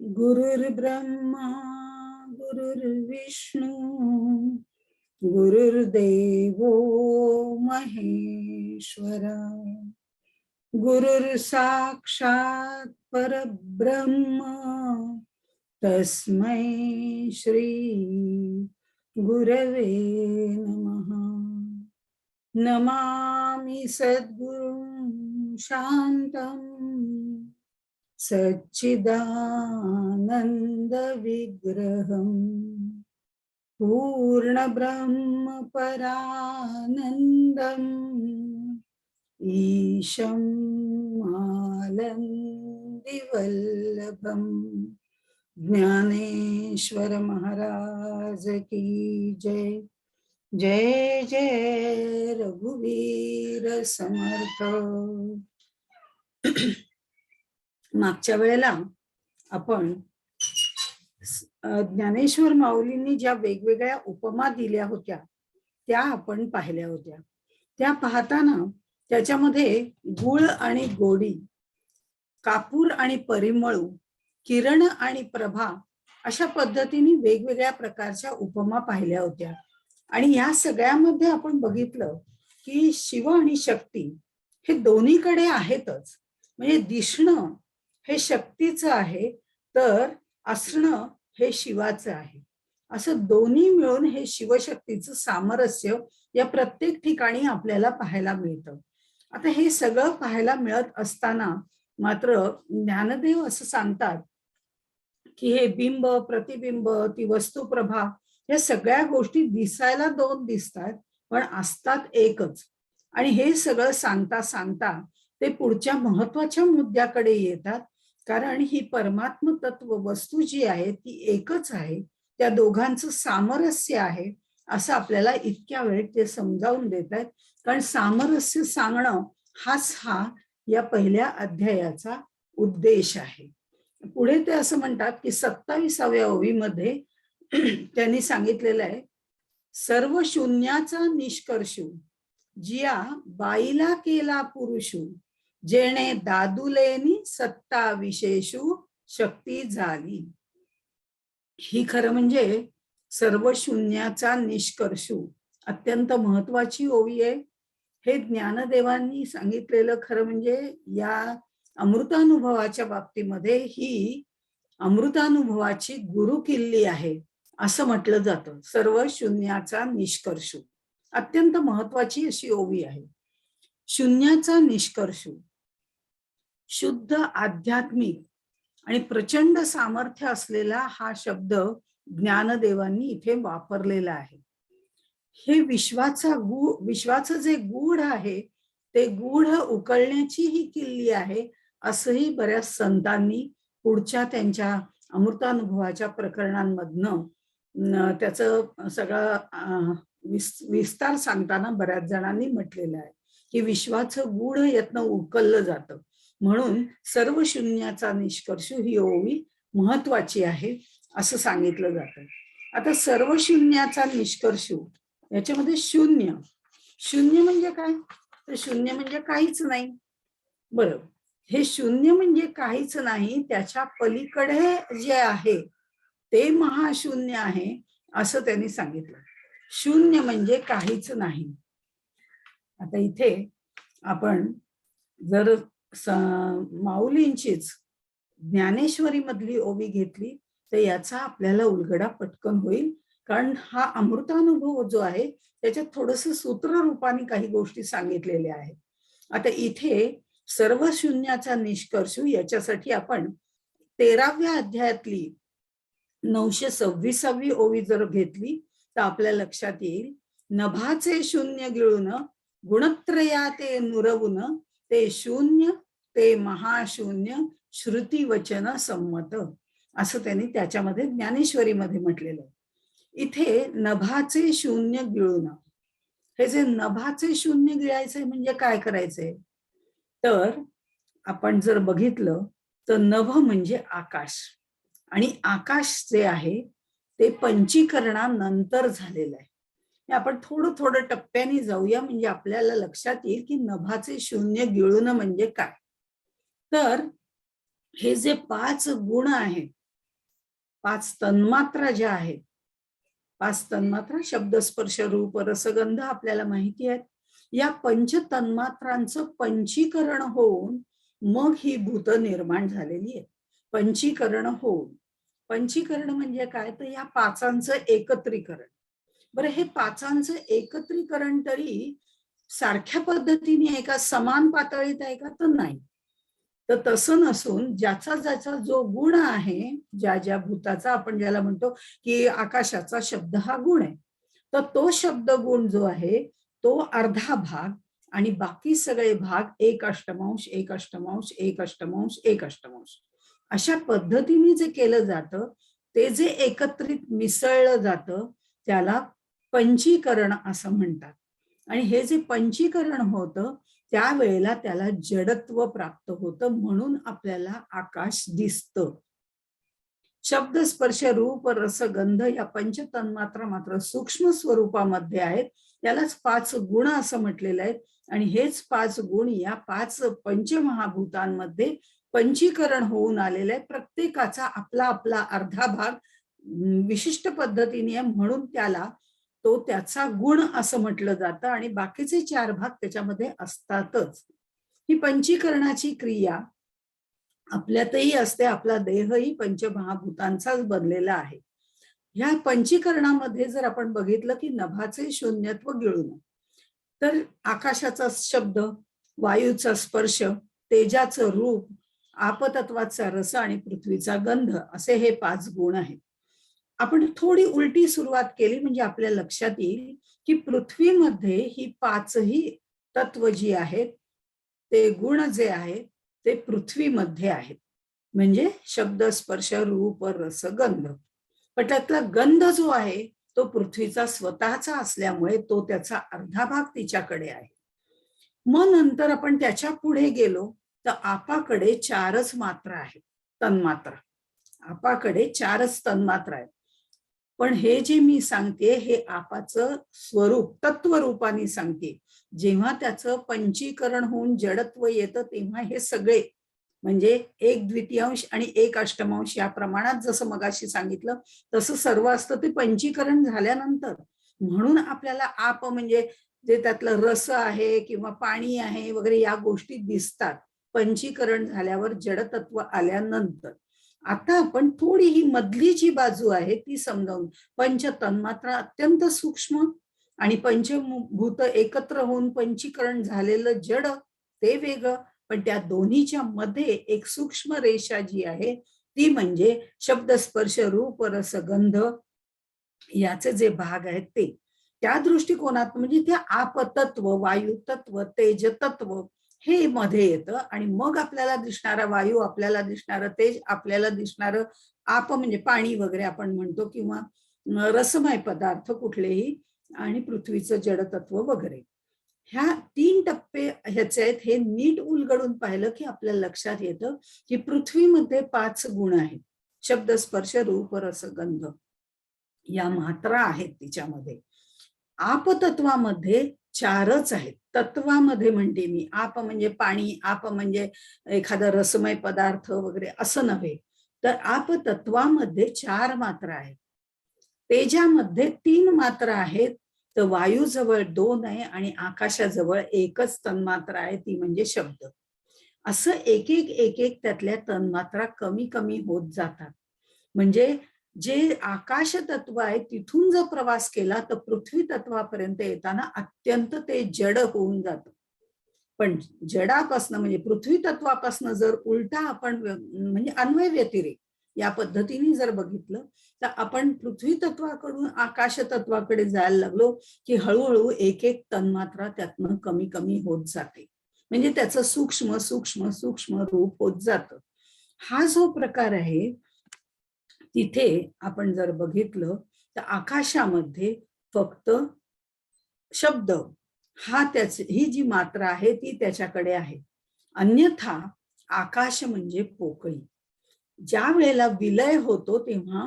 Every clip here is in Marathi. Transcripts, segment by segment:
गुरुर्ब्रह्मा गुरुर्विष्णू गुरुर्देवो महेश्वरा गुरुर्साक्षात् परब्रह्म तस्मै श्री गुरवे नमः। नमामि सद्गुरुं शान्तं सच्चिदानंद विग्रहं पूर्ण ब्रह्म परानंदं ईशं आनंदवल्लभं ज्ञानेश्वर महाराज की जय। जय जय रघुवीर समर्थ। मागच्या वेळेला आपण ज्ञानेश्वर माऊलींनी ज्या वेगवेगळ्या उपमा दिल्या होत्या त्या आपण पाहिल्या होत्या। त्या पाहताना त्याच्यामध्ये गुळ आणि गोडी, कापूर आणि परिमळू, किरण आणि प्रभा अशा पद्धतीने वेगवेगळ्या प्रकारच्या उपमा पाहिल्या होत्या। आणि या सगळ्यामध्ये आपण बघितलं की शिव आणि शक्ती हे दोन्हीकडे आहेतच। म्हणजे दिसणं हे शक्तीचं आहे तर असणं हे शिवाचं आहे, असं दोन्ही मिळून हे शिवशक्तीचं सामरस्य या प्रत्येक ठिकाणी आपल्याला पाहायला मिळतं। आता हे सगळं पाहायला मिळत असताना मात्र ज्ञानदेव असं सांगतात की हे बिंब प्रतिबिंब ती वस्तुप्रभा या सगळ्या गोष्टी दिसायला दोन दिसतात पण असतात एकच। आणि हे सगळं सांगता सांगता ते पुढच्या महत्वाच्या मुद्द्याकडे येतात, कारण ही परमात्म तत्व वस्तू जी आहे ती एकच आहे, त्या दोघांचं सामरस्य आहे असं आपल्याला इतक्या वेळ ते समजावून देत आहेत। कारण सामरस्य सांगणं हाच हा या पहिल्या अध्यायाचा उद्देश आहे। पुढे ते असं म्हणतात की 27व्या ओवीमध्ये त्यांनी सांगितलेलं आहे, सर्व शून्याचा निष्कर्षू जिया बाईला केला पुरुषू, जेणे दादुलेनी सत्ता विशेषू शक्ती झाली। ही खरं म्हणजे सर्व शून्याचा निष्कर्षू अत्यंत महत्वाची ओवी आहे। हे ज्ञानदेवांनी सांगितलेलं खरं म्हणजे या अमृतानुभवाच्या बाबतीमध्ये ही अमृतानुभवाची गुरु किल्ली आहे असं म्हटलं जातं। सर्व शून्याचा निष्कर्षू अत्यंत महत्वाची अशी ओवी आहे। शून्याचा निष्कर्षू शुद्ध आध्यात्मिक आणि प्रचंड सामर्थ्य असलेला हा शब्द ज्ञानदेवांनी इथे वापरलेला आहे। हे विश्वाचं जे गूढ आहे ते गूढ उकळण्याची ही किल्ली आहे असंही बऱ्याच संतांनी पुढच्या त्यांच्या अमृतानुभवाच्या प्रकरणांमधनं त्याचं सगळं विस्तार सांगताना बऱ्याच जणांनी म्हटलेलं आहे की विश्वाचं गूढ यातनं उकललं जातं, म्हणून सर्व शून्याचा निष्कर्ष ही ओवी महत्वाची आहे असं सांगितलं जातं। आता सर्व शून्याचा निष्कर्ष याच्यामध्ये शून्य, शून्य म्हणजे काय, तर शून्य म्हणजे काहीच नाही। बरोबर, हे शून्य म्हणजे काहीच नाही, त्याच्या पलीकडे जे आहे ते महाशून्य आहे असं त्यांनी सांगितलं। शून्य म्हणजे काहीच नाही। आता इथे आपण जर माऊलींचीच ज्ञानेश्वरी मधली ओवी घेतली तर याचा आपल्याला उलगडा पटकन होईल, कारण हा अमृतानुभव जो आहे त्याच्यात थोडस सूत्र रूपाने काही गोष्टी सांगितलेल्या आहेत। आता इथे सर्व शून्याचा निष्कर्ष याच्यासाठी आपण 13व्या अध्यायातली 926वी ओवी जर घेतली तर आपल्या लक्षात येईल, नभाचे शून्य गिळून गुणत्रया ते नुरवून, ते शून्य ते महाशून्य श्रुती वचन संमत असं त्यांनी त्याच्यामध्ये ज्ञानेश्वरीमध्ये म्हटलेलं आहे। इथे नभाचे शून्य गिळून, हे जे नभाचे शून्य गिळायचंय म्हणजे काय करायचंय, तर आपण जर बघितलं तर नभ म्हणजे आकाश, आणि आकाश जे आहे ते पंचीकरणानंतर झालेलं आहे। आपण थोडं थोडं टप्प्याने जाऊया म्हणजे आपल्याला लक्षात येईल की नभाचे शून्य गिळून म्हणजे काय। तर हे जे 5 गुण आहेत 5 तन्मात्रा ज्या आहेत, 5 तन्मात्रा शब्द स्पर्श रूप रसगंध आपल्याला माहिती आहेत. या पंच तन्मात्रांचं पंचीकरण होऊन मग ही भूत निर्माण झालेली आहे. पंचीकरण होऊन, पंचीकरण म्हणजे काय, तर या पाचांचं एकत्रीकरण. बरं, हे पाचांचं एकत्रीकरण तरी सारख्या पद्धतीने एका समान पातळीत आहे का, तर नाही. तर तसं नसून ज्याचा ज्याचा जो गुण आहे, ज्या ज्या भूताचा, आपण ज्याला म्हणतो की आकाशाचा शब्द हा गुण आहे, तर तो शब्द गुण जो आहे तो अर्धा भाग आणि बाकी सगळे भाग 1 अष्टमांश 1 अष्टमांश 1 अष्टमांश 1 अष्टमांश अशा पद्धतीने जे केलं जातं, ते जे एकत्रित मिसळलं जातं त्याला पंचीकरण असं म्हणतात. आणि हे जे पंचीकरण होतं त्यावेळेला त्याला जडत्व प्राप्त होतं, म्हणून आपल्याला आकाश दिसतं. शब्द स्पर्श रूप रस गंध या पंच तन्मात्रा मात्र सूक्ष्म स्वरूपामध्ये आहेत. त्यालाच 5 गुण असं म्हटलेलं आहे. आणि हेच 5 गुण या 5 पंचमहाभूतांमध्ये पंचीकरण होऊन आलेलं आहे. प्रत्येकाचा आपला आपला अर्धा भाग विशिष्ट पद्धतीने आहे, म्हणून त्याला तो त्याचा गुण असं म्हटलं जातं आणि बाकीचे 4 भाग त्याच्यामध्ये असतातच. ही पंचीकरणाची क्रिया आपल्यातही असते. आपला देहही पंचमहाभूतांचाच बनलेला आहे. ह्या पंचीकरणामध्ये जर आपण बघितलं की नभाचे शून्यत्व गिळून, तर आकाशाचा शब्द, वायूचा स्पर्श, तेजाचं रूप, आपतत्वाचा रस आणि पृथ्वीचा गंध असे हे 5 गुण आहेत. आपण थोडी उलटी सुरुवात केली म्हणजे आपल्या लक्षात येईल की पृथ्वीमध्ये ही 5ही तत्व जी आहेत, ते गुण जे आहेत ते पृथ्वीमध्ये आहेत. म्हणजे शब्द स्पर्श रूप रस गंध. पण त्यातला गंध जो आहे तो पृथ्वीचा स्वतःचा असल्यामुळे तो त्याचा अर्धा भाग तिच्याकडे आहे. मग नंतर आपण त्याच्या पुढे गेलो तर आपाकडे 4च मात्रा आहेत, तन्मात्रा. आपाकडे 4च तन्मात्रा आहेत. पण हे जे मी सांगते हे आपाचं स्वरूप तत्वरूपाने सांगते. जेव्हा त्याचं पंचीकरण होऊन जडत्व येतं तेव्हा हे सगळे म्हणजे 1 द्वितीयांश आणि 1 अष्टमांश या प्रमाणात जसं मगाशी सांगितलं तसं सर्व असतं ते पंचीकरण झाल्यानंतर. म्हणून आपल्याला आप म्हणजे जे त्यातलं रस आहे किंवा पाणी आहे वगैरे या गोष्टी दिसतात पंचीकरण झाल्यावर, जडतत्व आल्यानंतर. आता आपण थोडी ही मधली जी बाजू आहे ती समजावून, पंच तन्मात्रा अत्यंत सूक्ष्म आणि पंचभूत एकत्र होऊन पंचीकरण झालेलं जड ते वेगळं, पण त्या दोन्हीच्या मध्ये एक सूक्ष्म रेषा जी आहे ती म्हणजे शब्द स्पर्श रूप रस गंध याचे जे भाग आहेत ते. त्या दृष्टिकोनात म्हणजे ते आपतत्व, वायू तत्व, तेज तत्व हे मध्ये येतं आणि मग आपल्याला दिसणारा वायू, आपल्याला दिसणारं तेज, आपल्याला दिसणारं आप म्हणजे पाणी वगैरे आपण म्हणतो किंवा रसमय पदार्थ कुठलेही आणि पृथ्वीचं जडतत्व वगैरे. ह्या 3 टप्पे ह्याचे आहेत. हे नीट उलगडून पाहिलं की आपल्या लक्षात येतं की पृथ्वीमध्ये 5 गुण आहेत. शब्द स्पर्श रूप रस गंध या मात्रा आहेत तिच्यामध्ये. आपतत्वामध्ये 4च आहेत. तत्वामध्ये म्हणते मी, आप म्हणजे पाणी, आप म्हणजे एखादा रसमय पदार्थ वगैरे असं नव्हे. तर आपतत्वामध्ये 4 मात्रा आहेत. तेजामध्ये 3 मात्रा आहेत. तर वायूजवळ 2 आहे आणि आकाशाजवळ 1च तन्मात्रा आहे, ती म्हणजे शब्द. असं एक एक त्यातल्या तन्मात्रा कमी कमी होत जातात. म्हणजे जे आकाश तत्व आहे तिथून जर प्रवास केला तर पृथ्वी तत्वापर्यंत येताना अत्यंत ते जड होऊन जातं. पण जडापासनं म्हणजे पृथ्वी तत्वापासनं जर उलटा आपण म्हणजे अन्वय व्यतिरेक या पद्धतीने जर बघितलं तर आपण पृथ्वी तत्वाकडून आकाश तत्वाकडे जायला लागलो की हळूहळू एक एक तन्मात्रा त्यातनं कमी कमी होत जाते. म्हणजे त्याचं सूक्ष्म सूक्ष्म सूक्ष्म रूप होत जातं. हा जो प्रकार आहे तिथे आपण जर बघितलं तर आकाशामध्ये फक्त शब्द हा ही जी मात्रा आहे ती त्याच्याकडे आहे. अन्यथा आकाश म्हणजे पोकळी. ज्या वेळेला विलय होतो तेव्हा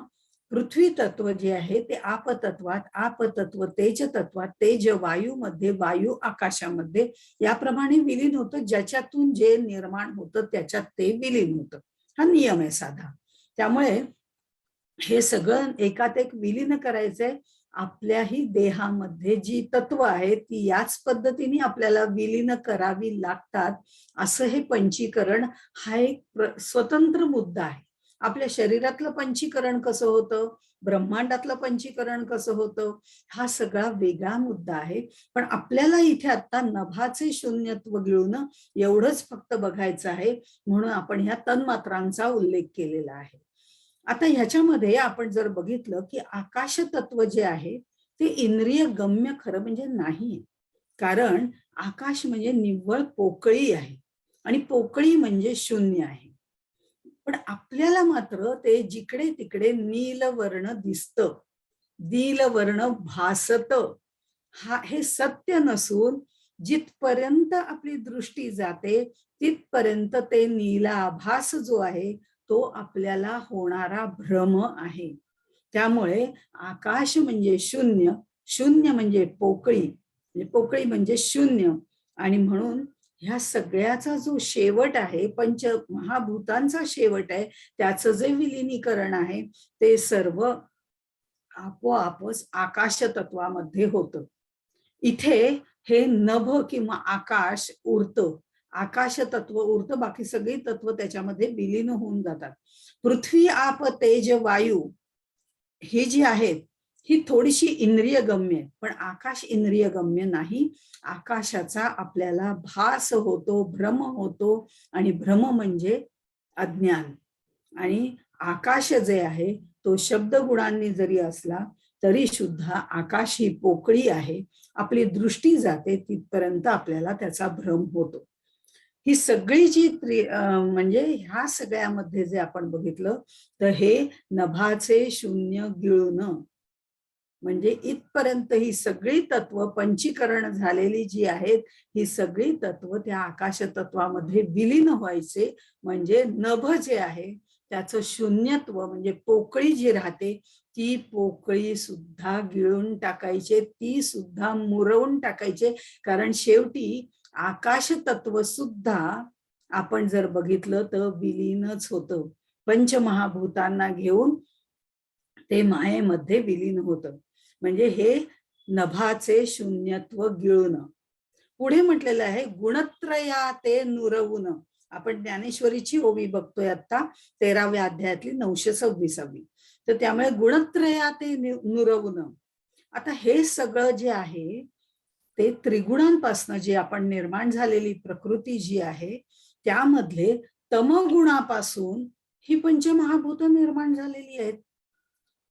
पृथ्वी तत्व जे आहे ते आपतत्वात, आपतत्व तेज तत्वात, तेज वायूमध्ये, वायू आकाशामध्ये याप्रमाणे विलीन होतं. ज्याच्यातून जे निर्माण होतं त्याच्यात ते विलीन होतं. हा नियम आहे साधा. त्यामुळे हे सगळं एकात एक विलीन करायचंय. आपल्याही देहामध्ये जी तत्व आहेत ती याच पद्धतीने आपल्याला विलीन करावी लागतात. असं हे पंचीकरण हा एक स्वतंत्र मुद्दा आहे. आपल्या शरीरातलं पंचीकरण कसं होतं, ब्रह्मांडातलं पंचीकरण कसं होतं, हा सगळा वेगळा मुद्दा आहे. पण आपल्याला इथे आता नभाचे शून्यत्व गिळून एवढंच फक्त बघायचं आहे, म्हणून आपण ह्या तन्मात्रांचा उल्लेख केलेला आहे. आता ह्याच्यामध्ये आपण जर बघितलं की आकाश तत्व जे आहे ते इंद्रिय गम्य खरं म्हणजे नाही. कारण आकाश म्हणजे निव्वळ पोकळी आहे आणि पोकळी म्हणजे शून्य आहे. पण आपल्याला मात्र ते जिकडे तिकडे नीलवर्ण दिसतं, नीलवर्ण भासत, हे सत्य नसून जिथपर्यंत आपली दृष्टी जाते तिथपर्यंत ते नीलाभास जो आहे तो आपल्याला होणारा भ्रम आहे. त्यामुळे आकाश म्हणजे शून्य, शून्य म्हणजे पोकळी, पोकळी म्हणजे शून्य. आणि म्हणून ह्या सगळ्याचा जो शेवट आहे, पंच महाभूतांचा शेवट आहे, त्याचं जे विलिनीकरण आहे ते सर्व आपोआपच आकाश तत्वामध्ये होतं. इथे हे नभ किंवा आकाश उरतं, आकाश तत्व उरतं, बाकी सगळी तत्व त्याच्यामध्ये विलीन होऊन जातात. पृथ्वी आप तेज वायू ही जी आहेत ही थोडीशी इंद्रिय गम्य, पण आकाश इंद्रिय गम्य नाही. आकाशाचा आपल्याला भास होतो, भ्रम होतो, आणि भ्रम म्हणजे अज्ञान. आणि आकाश जे आहे तो शब्द गुणांनी जरी असला तरी सुद्धा आकाश ही पोकळी आहे. आपली दृष्टी जाते तिथपर्यंत आपल्याला त्याचा भ्रम होतो. ही सगळी जी म्हणजे ह्या सगळ्यामध्ये जे आपण बघितलं तर हे नभाचे शून्य गिळून, म्हणजे इथपर्यंत ही सगळी तत्व पंचीकरण झालेली जी आहेत ही सगळी तत्व त्या आकाश तत्वामध्ये विलीन व्हायचे. म्हणजे नभ जे आहे त्याचं शून्यत्व म्हणजे पोकळी जी राहते ती पोकळी सुद्धा गिळून टाकायचे, ती सुद्धा मुरवून टाकायचे. कारण शेवटी आकाश तत्व सुद्धा आपण जर बघितलं तर विलीनच होतं. पंचमहाभूतांना घेऊन ते मायेमध्ये विलीन होतं. म्हणजे हे नभाचे शून्यत्व गिळून. पुढे म्हटलेलं आहे गुणत्रया ते नुरवून. आपण ज्ञानेश्वरीची ओवी बघतोय आता 13व्या अध्यायातली 926वी. तर त्यामुळे गुणत्रया ते नुरवून. आता हे सगळं जे आहे ते त्रिगुणांपासून जे आपण निर्माण झालेली प्रकृती जी आहे त्यामधले तमगुणापासून ही पंचमहाभूत निर्माण झालेली आहेत.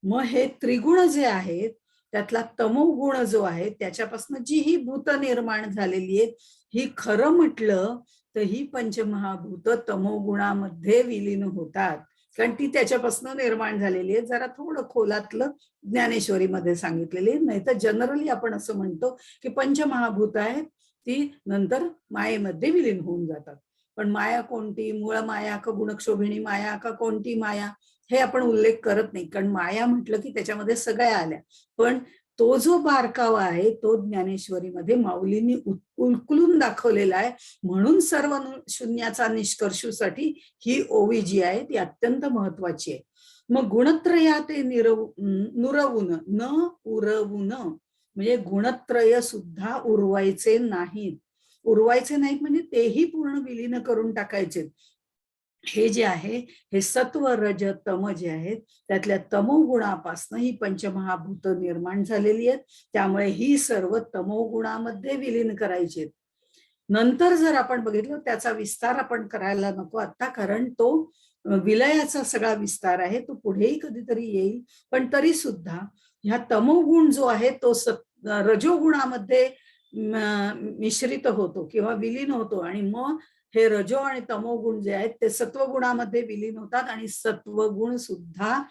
मग हे त्रिगुण जे आहेत त्यातला तमोगुण जो आहे त्याच्यापासून जी ही भूत निर्माण झालेली आहेत ही खरं म्हटलं तर ही पंचमहाभूत तमोगुणामध्ये विलीन होतात. कारण ती त्याच्यापासून निर्माण झालेली आहे. जरा थोडं खोलातलं ज्ञानेश्वरीमध्ये सांगितलेली, नाही तर जनरली आपण असं म्हणतो की पंचमहाभूत आहेत ती नंतर मायेमध्ये विलीन होऊन जातात. पण माया कोणती, मूळ माया का गुणक्षोभिणी माया का कोणती माया, हे आपण उल्लेख करत नाही. कारण माया म्हटलं की त्याच्यामध्ये सगळ्या आल्या. पण तो जो बारकावा आहे तो ज्ञानेश्वरीमध्ये माऊलींनी उलकुलून दाखवलेला आहे. म्हणून सर्व शून्याचा निष्कर्षूसाठी ही ओवी जी आहे ती अत्यंत महत्वाची आहे. मग गुणत्रया ते नुरवून, न उरवून, म्हणजे गुणत्रय सुद्धा उरवायचे नाहीत. उरवायचे नाहीत म्हणजे तेही पूर्ण विलीन करून टाकायचे. हे जे आहे हे सत्व रज तम जे आहेत त्यातल्या तमोगुणापासून ही पंचमहाभूत निर्माण झालेली आहेत. त्यामुळे ही सर्व तमोगुणामध्ये विलीन करायची. नंतर जर आपण बघितलं त्याचा विस्तार आपण करायला नको आता, कारण तो विलयाचा सगळा विस्तार आहे, तो पुढेही कधीतरी येईल. पण तरी सुद्धा ह्या तमोगुण जो आहे तो रजोगुणामध्ये मिश्रित होतो किंवा विलीन होतो. आणि मग हे रजो आणि तमोगुण जे आहेत ते सत्वगुणामध्ये विलीन होतात. आणि सत्वगुण सुद्धा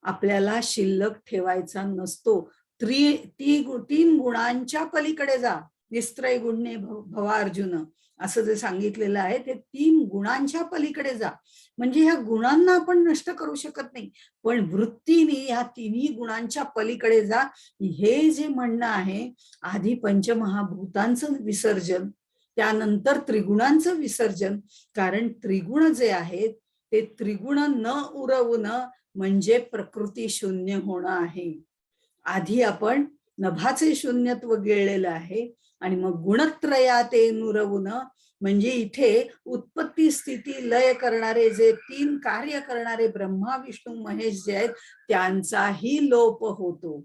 आपल्याला शिल्लक ठेवायचा नसतो. तीन गुणांच्या पलीकडे जा, निस्त्रय गुणे भवार्जुन असं जे सांगितलेलं आहे ते 3 गुणांच्या पलीकडे जा. म्हणजे ह्या गुणांना आपण नष्ट करू शकत नाही, पण वृत्तीने ह्या तिन्ही गुणांच्या पलीकडे जा. हे जे म्हणणं आहे आधी पंचमहाभूतांचं विसर्जन, त्यानंतर त्रिगुणांचं विसर्जन. कारण त्रिगुण जे आहेत ते त्रिगुण न उरवून म्हणजे प्रकृती शून्य होणं आहे. आधी आपण नभाचे शून्यत्व गिळलेलं आहे आणि मग गुणत्रया ते नुरवून म्हणजे इथे उत्पत्ती स्थिती लय करणारे जे 3 कार्य करणारे ब्रह्मा विष्णू महेश जे आहेत त्यांचाही लोप होतो.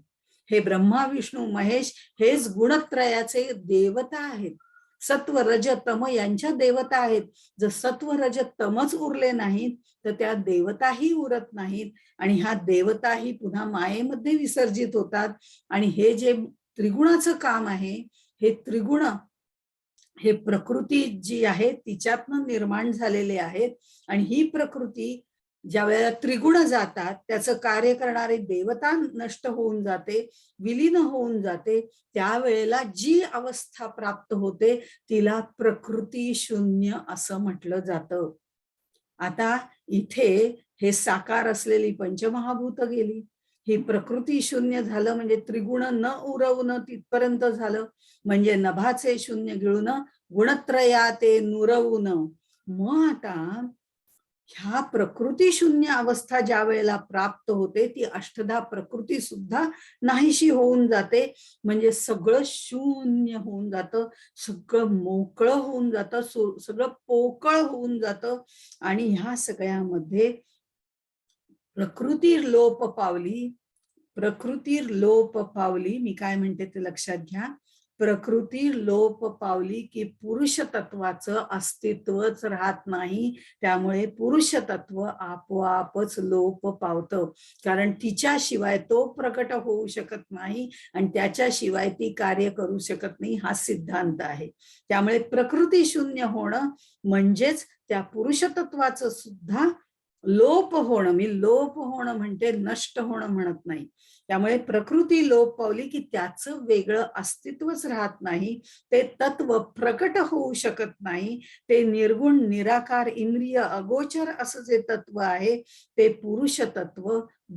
हे ब्रह्मा विष्णू महेश हेच गुणत्रयाचे देवता आहेत. सत्व रज तम यांच्या देवता आहेत. जर सत्व रज तमच उरले नाहीत तर त्या देवताही उरत नाहीत आणि ह्या देवताही पुन्हा मायेमध्ये विसर्जित होतात. आणि हे जे त्रिगुणाचं काम आहे, हे त्रिगुण हे प्रकृती जी आहे तिच्यातनं निर्माण झालेले आहेत. आणि ही प्रकृती ज्या वेळेला त्रिगुण जातात, त्याचं कार्य करणारी देवता नष्ट होऊन जाते, विलीन होऊन जाते, त्यावेळेला जी अवस्था प्राप्त होते तिला प्रकृती शून्य असं म्हटलं जातं. आता इथे हे साकार असलेली पंचमहाभूत गेली, ही प्रकृती शून्य झालं म्हणजे त्रिगुण न उरवणं तिथपर्यंत झालं, म्हणजे नभाचे शून्य गिळून गुणत्रया ते नुरवून. मग आता ह्या प्रकृती शून्य अवस्था ज्या वेळेला प्राप्त होते ती अष्टधा प्रकृती सुद्धा नाहीशी होऊन जाते. म्हणजे सगळं शून्य होऊन जातं, सगळं मोकळं होऊन जातं, सगळं पोकळ होऊन जातं. आणि ह्या सगळ्यामध्ये प्रकृती लोप पावली, प्रकृती लोप पावली, मी काय म्हणते ते लक्षात घ्या. प्रकृती लोप पावली की पुरुष तत्वाचं अस्तित्वच राहत नाही. त्यामुळे पुरुष तत्व आपोआपच लोप पावतं, कारण तिच्याशिवाय तो प्रकट होऊ शकत नाही आणि त्याच्याशिवाय ती कार्य करू शकत नाही, हा सिद्धांत आहे. त्यामुळे प्रकृती शून्य होणं म्हणजेच त्या पुरुष तत्वाचं सुद्धा लोप होणं. मी लोप होणं म्हणते, नष्ट होणं म्हणत नाही. त्यामुळे प्रकृती लोप पावली की त्याचं वेगळं अस्तित्वच राहत नाही, ते तत्व प्रकट होऊ शकत नाही. ते निर्गुण निराकार इंद्रिय अगोचर असं जे तत्व आहे ते पुरुष तत्व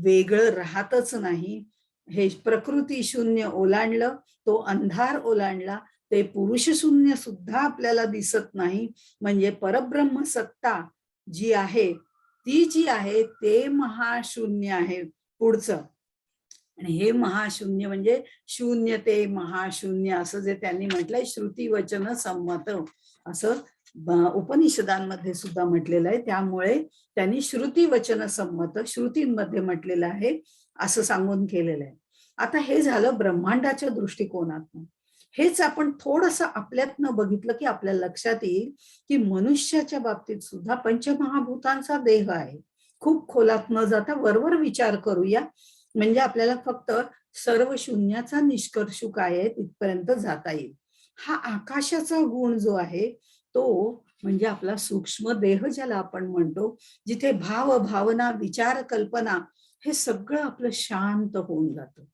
वेगळं राहतच नाही. हे प्रकृती शून्य ओलांडलं, तो अंधार ओलांडला, ते पुरुष शून्य सुद्धा आपल्याला दिसत नाही. म्हणजे परब्रह्म सत्ता जी आहे ती जी आहे ते महाशून्य आहे पुढचं. आणि हे महाशून्य म्हणजे शून्य ते महाशून्य असं जे त्यांनी म्हटलंय श्रुती वचन संमत असं उपनिषदांमध्ये सुद्धा म्हटलेलं आहे. त्यामुळे त्यांनी श्रुती वचन संमत श्रुतींमध्ये म्हटलेलं आहे असं सांगून केलेलं आहे. आता हे झालं ब्रह्मांडाच्या दृष्टिकोनातून. हेच आपण थोडस आपल्यातनं बघितलं की आपल्या लक्षात येईल की मनुष्याच्या बाबतीत सुद्धा पंचमहाभूतांचा देह आहे. खूप खोलात न जाता वरवर विचार करूया, म्हणजे आपल्याला फक्त सर्व शून्याचा निष्कर्ष काय आहे तिथपर्यंत जाता येईल. हा आकाशाचा गुण जो आहे तो म्हणजे आपला सूक्ष्म देह ज्याला आपण म्हणतो, जिथे भाव भावना विचार कल्पना हे सगळं आपलं शांत होऊन जातं.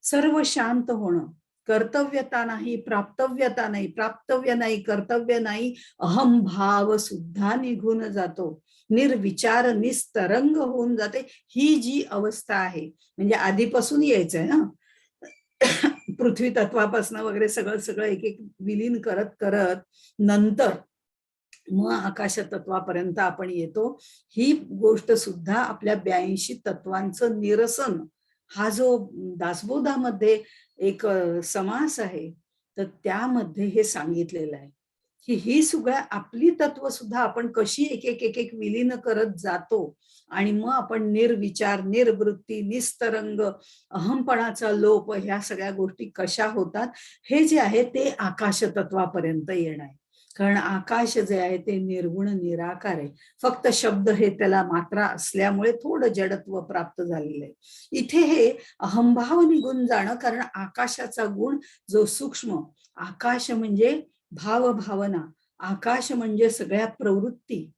सर्व शांत होणं, कर्तव्यता नाही, प्राप्तव्यता नाही, प्राप्तव्य नाही, कर्तव्य नाही, अहम भाव सुद्धा निघून जातो, निर्विचार निस्तरंग होऊन जाते. ही जी अवस्था आहे म्हणजे आधीपासून यायचंय ना, पृथ्वी तत्वापासून वगैरे सगळं सगळं एक एक विलीन करत करत नंतर मग आकाश तत्वापर्यंत आपण येतो. ही गोष्ट सुद्धा आपल्या 82 तत्वांचं निरसन हा जो दासबोधामध्ये एक समास आहे तर त्यामध्ये हे सांगितलेलं आहे की ही सगळ्या आपली तत्व सुद्धा आपण कशी एक एक एक एक विलीन करत जातो आणि मग आपण निर्विचार निर्वृत्ती निस्तरंग अहमपणाचा लोप ह्या सगळ्या गोष्टी कशा होतात हे जे आहे ते आकाश तत्वापर्यंत येणार आहे. कारण आकाश जे आहे ते निर्गुण निराकार आहे. फक्त शब्द हे त्याला मात्रा असल्यामुळे थोडं जडत्व प्राप्त झालेलं आहे. इथे हे अहंभाव निघून जाणं, कारण आकाशाचा गुण जो सूक्ष्म, आकाश म्हणजे भाव भावना, आकाश म्हणजे सगळ्या प्रवृत्ती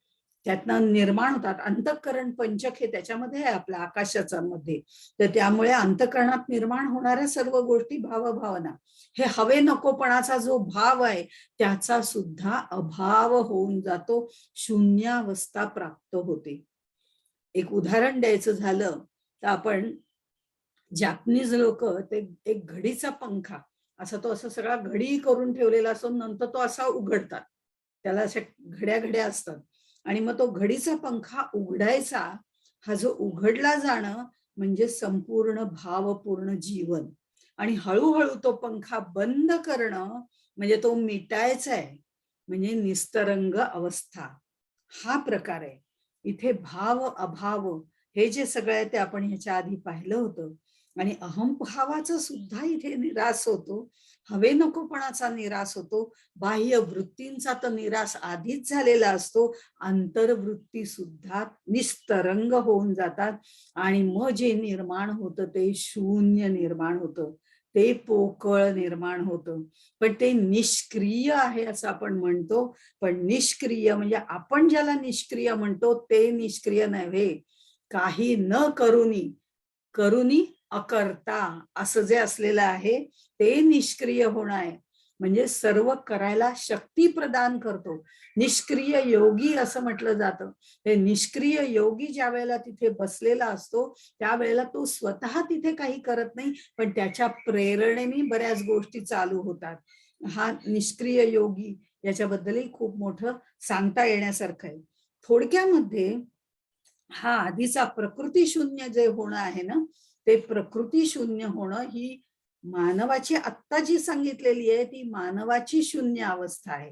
त्यातनं निर्माण होतात. अंतःकरण पंचक हे त्याच्यामध्ये आहे आपल्या आकाशाचा मध्ये. तर त्यामुळे अंतःकरणात निर्माण होणाऱ्या सर्व गोष्टी भावभावना, हे हवे नकोपणाचा जो भाव आहे त्याचा सुद्धा अभाव होऊन जातो, शून्यावस्था प्राप्त होते. एक उदाहरण द्यायचं झालं तर आपण जॅपनीज लोक ते एक घडीचा पंखा असा तो असा सगळा घडी करून ठेवलेला असतो, नंतर तो असा उघडतात, त्याला अशा घड्या घड्या असतात आणि मग तो घडीचा पंखा उघडायचा, हा जो उघडला जाणं म्हणजे संपूर्ण भावपूर्ण जीवन. आणि हळूहळू तो पंखा बंद करणं म्हणजे तो मिटायचा आहे, म्हणजे निस्तरंग अवस्था. हा प्रकार आहे. इथे भाव अभाव हे जे सगळं आहे ते आपण ह्याच्या आधी पाहिलं होतं. आणि अहंभावाचा सुद्धा इथे निराश होतो, हवे नकोपणाचा निराश होतो, बाह्य वृत्तींचा तर निराश आधीच झालेला असतो, अंतर्वृत्ती सुद्धा निस्तरंग होऊन जातात. आणि मग जे निर्माण होतं ते शून्य निर्माण होतं, ते पोकळ निर्माण होतं. पण ते निष्क्रिय आहे असं आपण म्हणतो. पण निष्क्रिय म्हणजे आपण ज्याला निष्क्रिय म्हणतो ते निष्क्रिय नव्हे. काही न करुनी, करुनी अकर्ता असं जे असलेलं आहे ते निष्क्रिय होणं आहे. म्हणजे सर्व करायला शक्ती प्रदान करतो. निष्क्रिय योगी असं म्हटलं जातं. ते निष्क्रिय योगी ज्या वेळेला तिथे बसलेला असतो त्यावेळेला तो स्वतः तिथे काही करत नाही, पण त्याच्या प्रेरणेने बऱ्याच गोष्टी चालू होतात. हा निष्क्रिय योगी याच्याबद्दलही खूप मोठं सांगता येण्यासारखं आहे. थोडक्यामध्ये हा आधीचा प्रकृती शून्य जे होणं आहे ना, ते प्रकृती शून्य होणं ही मानवाची आत्ता जी सांगितलेली आहे ती मानवाची शून्य अवस्था आहे.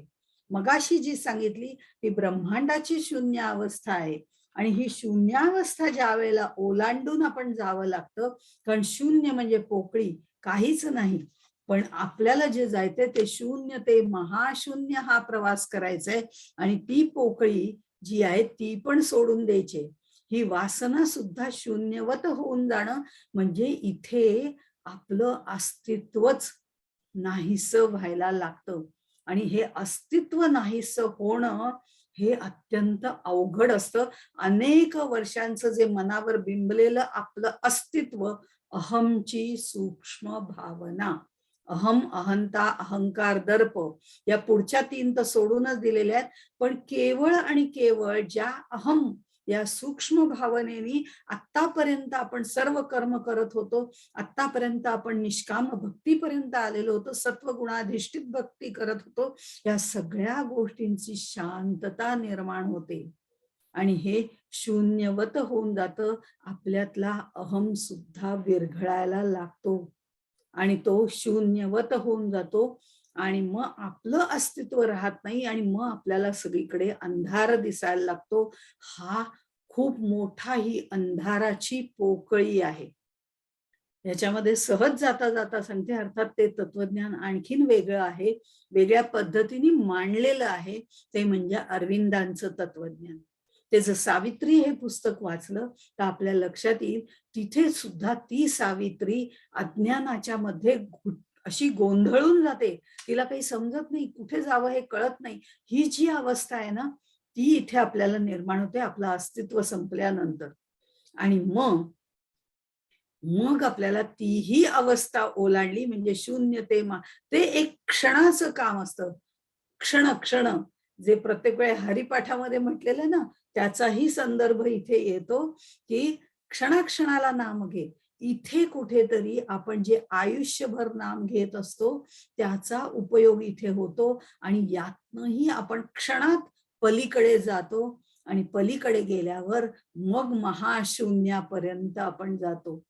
मगाशी जी सांगितली ती ब्रह्मांडाची शून्य अवस्था आहे. आणि ही शून्यावस्था ज्या वेळेला ओलांडून आपण जावं लागतं, कारण शून्य म्हणजे पोकळी, काहीच नाही. पण आपल्याला जे जायचंय ते शून्य ते महाशून्य हा प्रवास करायचा आहे. आणि ती पोकळी जी आहे ती पण सोडून द्यायची. ही वासना सुद्धा शून्यवत होऊन जाणं म्हणजे इथे आपलं अस्तित्वच नाहीसं व्हायला लागतं. आणि हे अस्तित्व नाहीसं होणं हे अत्यंत अवघड असतं. अनेक वर्षांचं जे मनावर बिंबलेलं आपलं अस्तित्व, अहमची सूक्ष्म भावना, अहम, अहंता, अहंकार, दर्प, या पुढच्या 3 तर सोडूनच दिलेल्या आहेत. पण केवळ आणि केवळ ज्या अहम या सूक्ष्म भावनेनी आतापर्यंत आपण सर्व कर्म करत होतो, आतापर्यंत आपण निष्काम भक्तीपर्यंत आलेलो होतो, सत्वगुणाधिष्ठित भक्ती करत होतो, या सगळ्या गोष्टींची शांतता निर्माण होते. आणि हे शून्यवत होऊन जातं. आपल्यातला अहम सुद्धा विरघळायला लागतो आणि तो शून्यवत होऊन जातो. आणि मग आपलं अस्तित्व राहत नाही आणि मग आपल्याला सगळीकडे अंधार दिसायला लागतो. हा खूप मोठा ही अंधाराची पोकळी आहे. याच्यामध्ये सहज जाता जाता सांगते, अर्थात ते तत्वज्ञान आणखीन वेगळं आहे, वेगळ्या पद्धतीने मांडलेलं आहे. ते म्हणजे अरविंदांचं तत्वज्ञान. ते जर सावित्री हे पुस्तक वाचलं तर आपल्या लक्षात येईल, तिथे सुद्धा ती सावित्री अज्ञानाच्या मध्ये अशी गोंधळून जाते. तिला काही समजत नाही, कुठे जावं हे कळत नाही. ही जी अवस्था आहे ना, ती इथे आपल्याला निर्माण होते आपलं अस्तित्व संपल्यानंतर. आणि मग आपल्याला तीही अवस्था ओलांडली म्हणजे शून्य ते एक क्षणाचं काम असतं. क्षण क्षण जे प्रत्येक वेळे हरिपाठामध्ये म्हटलेलं ना, त्याचाही संदर्भ इथे येतो की क्षणाक्षणाला नाम घे. इथे कुठेतरी आपण जे आयुष्यभर नाम घेत असतो त्याचा उपयोग इथे होतो. आणि यातनंही आपण क्षणात पलीकडे जातो. आणि पलीकडे गेल्यावर मग महाशून्यापर्यंत आपण जातो.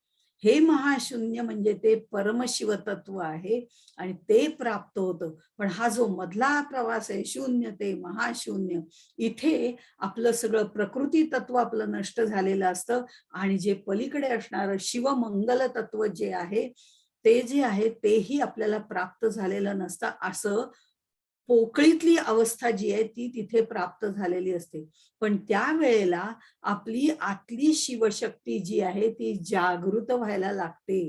हे महाशून्य म्हणजे ते परमशिव तत्व आहे आणि ते प्राप्त होतं. पण हा जो मधला प्रवास आहे शून्य ते महाशून्य, इथे आपलं सगळं प्रकृती तत्व आपलं नष्ट झालेलं असतं. आणि जे पलीकडे असणारं शिवमंगल तत्व जे आहे ते जे आहे तेही आपल्याला प्राप्त झालेलं नसतं. असं पोकळीतली अवस्था जी आहे ती तिथे प्राप्त झालेली असते. पण त्यावेळेला आपली आतली शिवशक्ती जी आहे ती जागृत व्हायला लागते.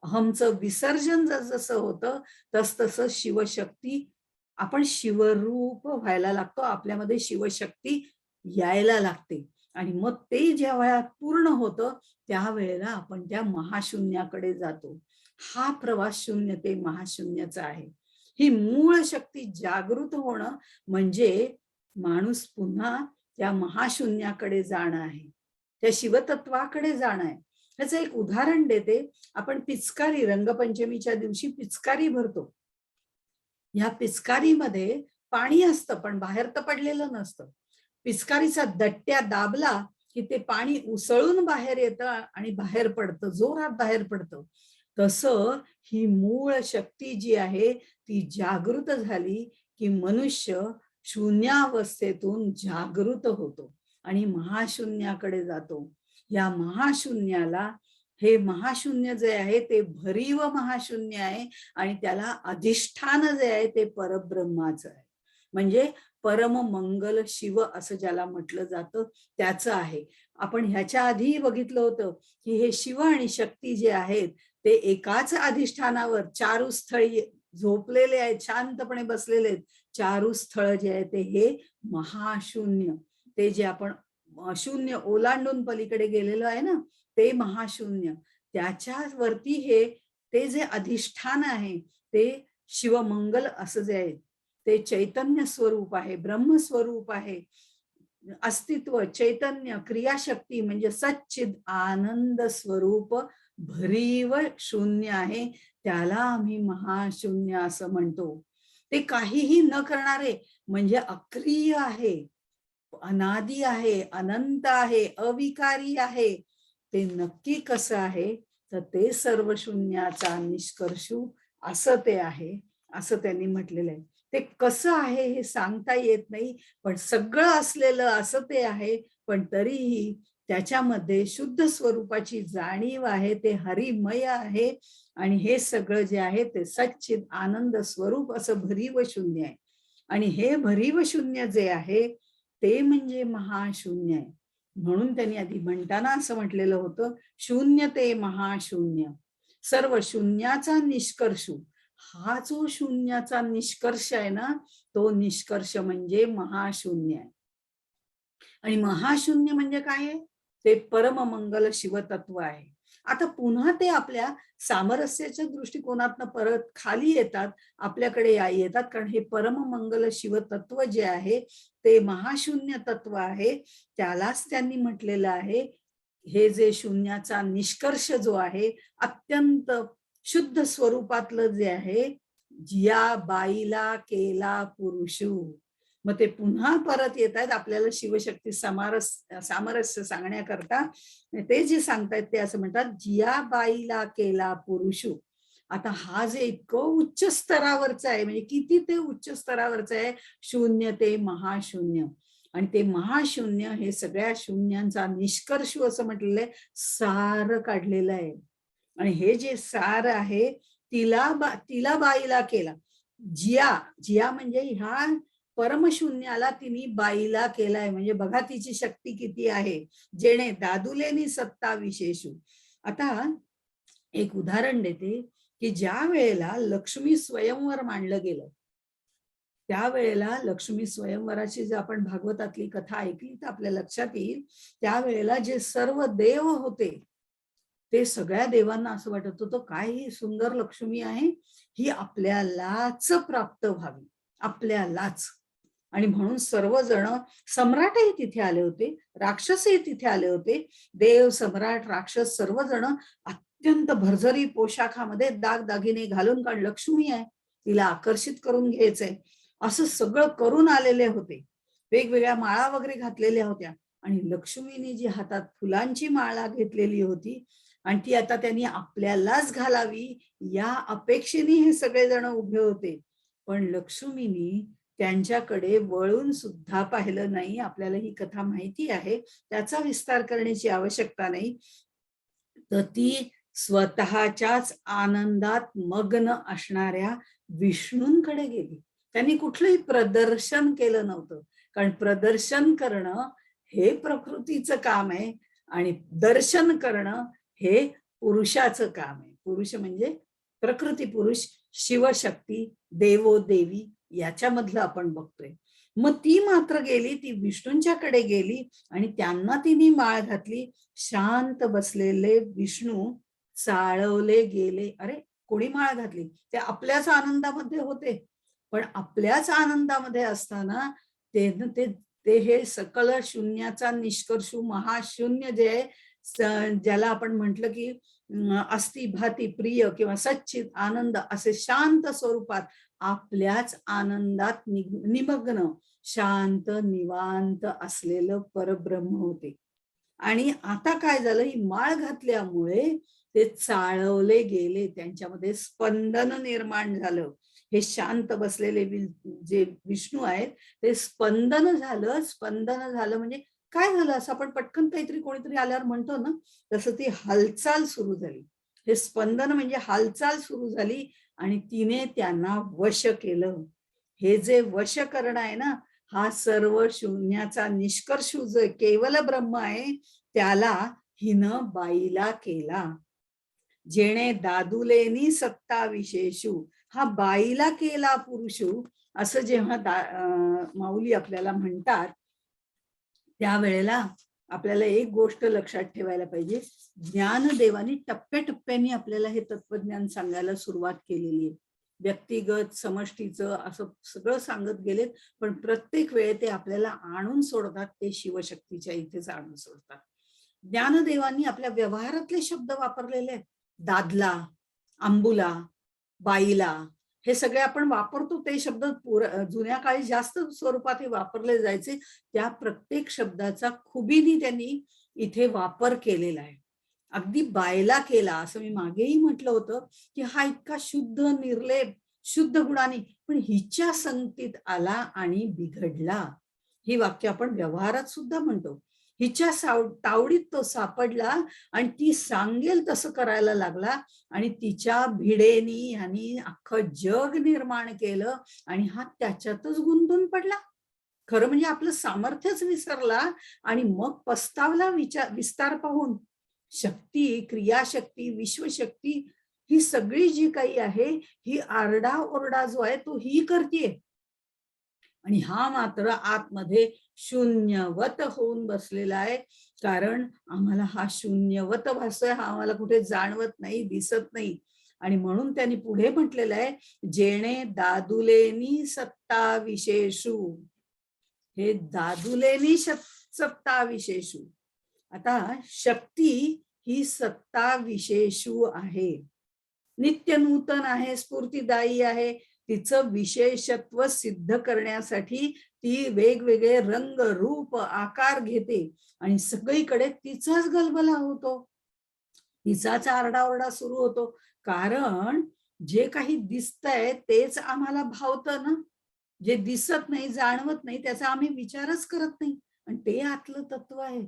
अहमचं विसर्जन जसं होतं तसं शिवशक्ती, आपण शिवरूप व्हायला लागतो. आपल्यामध्ये शिवशक्ती यायला लागते. आणि मग ते जेव्हा पूर्ण होतं त्यावेळेला आपण त्या महाशून्याकडे जातो. हा प्रवास शून्य ते महाशून्याचा आहे. ही मूळ शक्ती जागृत होणं म्हणजे माणूस पुन्हा त्या महाशून्याकडे जाणं आहे, त्या शिवतत्वाकडे जाणं आहे. त्याचं एक उदाहरण देते. आपण पिचकारी, रंगपंचमीच्या दिवशी पिचकारी भरतो. या पिचकारीमध्ये पाणी असतं पण बाहेर तर पडलेलं नसतं. पिचकारीचा दट्ट्या दाबला की ते पाणी उसळून बाहेर येतं आणि बाहेर पडतं, जोरात बाहेर पडतं. तसं ही मूळ शक्ती जी आहे ती जागृत झाली की मनुष्य शून्यावस्थेतून जागृत होतो आणि महाशून्याकडे जातो. या महाशून्याला, हे महाशून्य जे आहे ते भरीव महाशून्य आहे आणि त्याला अधिष्ठान जे आहे ते परब्रह्माचं आहे, म्हणजे परम मंगल शिव असं ज्याला म्हटलं जातं त्याचं आहे. आपण ह्याच्या आधी बघितलं होतं की हे शिव आणि शक्ती जे आहेत ते एकाच अधिष्ठानावर चारुस्थळी झोपलेले आहेत, शांतपणे बसलेले आहेत. चारुस्थळ जे आहे ते हे महाशून्य, ते जे आपण शून्य ओलांडून पलीकडे गेलेलो आहे ना ते महाशून्य, त्याच्यावरती हे ते जे अधिष्ठान आहे ते शिवमंगल असं जे आहे ते चैतन्य स्वरूप आहे, ब्रह्मस्वरूप आहे. अस्तित्व, चैतन्य, क्रियाशक्ती म्हणजे सच्चिद आनंद स्वरूप भरीव शून्य आहे, त्याला आम्ही महाशून्य असं म्हणतो. ते काहीही न करणारे म्हणजे अक्रिय आहे, अनादी आहे, अनंत आहे, अविकारी आहे. ते नक्की कसं आहे तर ते सर्व शून्याचा निष्कर्षू असं ते आहे, असं त्यांनी म्हटलेलं आहे. ते कसं आहे हे सांगता येत नाही, पण सगळं असलेलं असं ते आहे, पण तरीही त्याच्यामध्ये शुद्ध स्वरूपाची जाणीव आहे, ते हरिमय आहे आणि हे सगळं जे आहे ते सच्चिद आनंद स्वरूप असं भरीव शून्य आहे. आणि हे भरीव शून्य जे आहे ते म्हणजे महाशून्य आहे. म्हणून त्यांनी आधी म्हणताना असं म्हटलेलं होतं, शून्य ते महाशून्य, सर्व शून्याचा निष्कर्ष. हा जो शून्याचा निष्कर्ष आहे ना तो निष्कर्ष म्हणजे महाशून्य आहे. आणि महाशून्य म्हणजे काय आहे? ते परममंगल शिवतत्व आहे. आता पुन्हा ते आपल्या सामरस्याच्या दृष्टिकोनातनं परत खाली येतात, आपल्याकडे येतात, कारण हे परममंगल शिवतत्व जे आहे ते महाशून्य तत्व आहे. त्यालाच त्यांनी म्हटलेलं आहे, हे जे शून्याचा निष्कर्ष जो आहे अत्यंत शुद्ध स्वरूपातलं जे आहे, जिया बाईला केला पुरुषू. मग ते पुन्हा परत येत आहेत आपल्याला शिवशक्ती सामरस्य सांगण्याकरता. ते जे सांगतायत ते असं म्हणतात, जिया बाईला केला पुरुषू. आता हा जे इतकं उच्च स्तरावरचं आहे, म्हणजे किती ते उच्च स्तरावरचं आहे, शून्य ते महाशून्य. आणि ते महाशून्य हे सगळ्या शून्यांचा निष्कर्ष असं म्हटलेलं आहे, सार काढलेलं आहे. आणि हे जे सार आहे तिला बाईला केला. जिया, जिया म्हणजे ह्या परमशून्याला तिने बाईला केलाय, म्हणजे बघा तिची शक्ती किती आहे. जेणे दादुलेनी सत्ता विशेषू. आता एक उदाहरण देते की ज्या वेळेला लक्ष्मी स्वयंवर मांडलं गेलं, त्यावेळेला लक्ष्मी स्वयंवराची जर आपण भागवतातली कथा ऐकली तर आपल्या लक्षात येईल, त्यावेळेला जे सर्व देव होते ते सगळ्या देवांना असं वाटत होतं, काय ही सुंदर लक्ष्मी आहे, ही आपल्यालाच प्राप्त व्हावी, आपल्यालाच. आणि म्हणून सर्वजण, सम्राटही तिथे आले होते, राक्षसही तिथे आले होते, देव, सम्राट, राक्षस सर्वजण अत्यंत भरजरी पोशाखामध्ये दागदागिने घालून, कारण लक्ष्मी आहे तिला आकर्षित करून घ्यायचंय असं सगळं करून आलेले होते. वेगवेगळ्या माळा वगैरे घातलेल्या होत्या आणि लक्ष्मीने जी हातात फुलांची माळा घेतलेली होती आणि ती आता त्यांनी आपल्यालाच घालावी या अपेक्षेने हे सगळेजण उभे होते. पण लक्ष्मीनी त्यांच्याकडे वळून सुद्धा पाहिलं नाही. आपल्याला ही कथा माहिती आहे, त्याचा विस्तार करण्याची आवश्यकता नाही. तर ती स्वतःच्याच आनंदात मग्न असणाऱ्या विष्णूंकडे गेली. त्यांनी कुठलंही प्रदर्शन केलं नव्हतं, कारण प्रदर्शन करणं हे प्रकृतीचं काम आहे आणि दर्शन करणं हे पुरुषाचं काम आहे. पुरुष म्हणजे प्रकृती पुरुष, शिवशक्ती, देवोदेवी याच्यामधलं आपण बघतोय. मग ती मात्र गेली, ती विष्णूंच्याकडे गेली आणि त्यांना तिने माळ घातली. शांत बसलेले विष्णू चाळवले गेले. अरे, कोणी माळ घातली? ते आपल्याच आनंदामध्ये होते, पण आपल्याच आनंदामध्ये असताना ते ते ते हे सकल शून्याचा निष्कर्ष महाशून्य जे आहे, ज्याला आपण म्हटलं की अस्ति भाती प्रिय किंवा सच्चित आनंद, असे शांत स्वरूपात आपल्याच आनंदात निमग्न शांत निवांत असलेलं परब्रह्म होते. आणि आता काय झालं, ही माळ घातल्यामुळे ते चाळवले गेले, त्यांच्यामध्ये स्पंदन निर्माण झालं. हे शांत बसलेले जे विष्णू आहेत ते स्पंदन झालं. स्पंदन झालं म्हणजे काय झालं, असं आपण पटकन काहीतरी कोणीतरी आल्यावर म्हणतो ना, तसं ती हालचाल सुरू झाली. हे स्पंदन म्हणजे हालचाल सुरू झाली आणि तिने त्यांना वश केलं. हे जे वश करणं आहे ना, हा सर्व शून्याचा निष्कर्ष जो केवल ब्रह्म आहे त्याला हिनं बाईला केला. जेणे दादुलेनी सत्ता विशेषू, हा बाईला केला पुरुषू, असं जेव्हा माऊली आपल्याला म्हणतात त्यावेळेला आपल्याला एक गोष्ट लक्षात ठेवायला पाहिजे. ज्ञानदेवानी टप्प्याटप्प्याने आपल्याला हे तत्वज्ञान सांगायला सुरुवात केलेली आहे. व्यक्तिगत समष्टीचं असं सगळं सांगत गेलेत, पण प्रत्येक वेळे ते आपल्याला आणून सोडतात, ते शिवशक्तीच्या इथेच आणून सोडतात. ज्ञानदेवांनी आपल्या व्यवहारातले शब्द वापरलेले आहेत. दादला, आंबुला, बाईला, हे सगळे आपण वापरतो ते शब्द जुन्या काळी जास्त स्वरूपात हे वापरले जायचे. त्या प्रत्येक शब्दाचा खुबीने त्यांनी इथे वापर केलेला आहे. अगदी बायला केला, असं मी मागेही म्हटलं होतं की हा इतका शुद्ध निर्लेप शुद्ध गुणाने, पण हिच्या संगतीत आला आणि बिघडला. ही वाक्य आपण व्यवहारात सुद्धा म्हणतो. हिच्या तावडीत तो सापडला आणि ती सांगेल तसं करायला लागला आणि तिच्या भिडेनी ह्यानी अख्खं जग निर्माण केलं आणि हा त्याच्यातच गुंतून पडला. खरं म्हणजे आपलं सामर्थ्यच विसरला आणि मग पस्तावला विस्तार पाहून. शक्ती, क्रियाशक्ती, विश्वशक्ती ही सगळी जी काही आहे ही आरडा ओरडा जो आहे तो ही करतीये आणि हा मात्र आतमध्ये शून्यवत होऊन बसलेला आहे. कारण आम्हाला हा शून्यवत भासतोय, हा आम्हाला कुठे जाणवत नाही, दिसत नाही. आणि म्हणून त्यांनी पुढे म्हटलेलं आहे, जेणे दादुलेनी सत्ता विशेषू. हे दादुलेनी सत्ता विशेषू. आता शक्ती ही सत्ता विशेषू आहे, नित्य नूतन आहे, स्फूर्तिदायी आहे. तिचं विशेषत्व सिद्ध करण्यासाठी ती वेगवेगळे रंग रूप आकार घेते आणि सगळीकडे तिचाच गलबला होतो, तिचाच आरडाओरडा सुरू होतो. कारण जे काही दिसतंय तेच आम्हाला भावतं ना. जे दिसत नाही, जाणवत नाही, त्याचा आम्ही विचारच करत नाही. आणि ते आतलं तत्व आहे,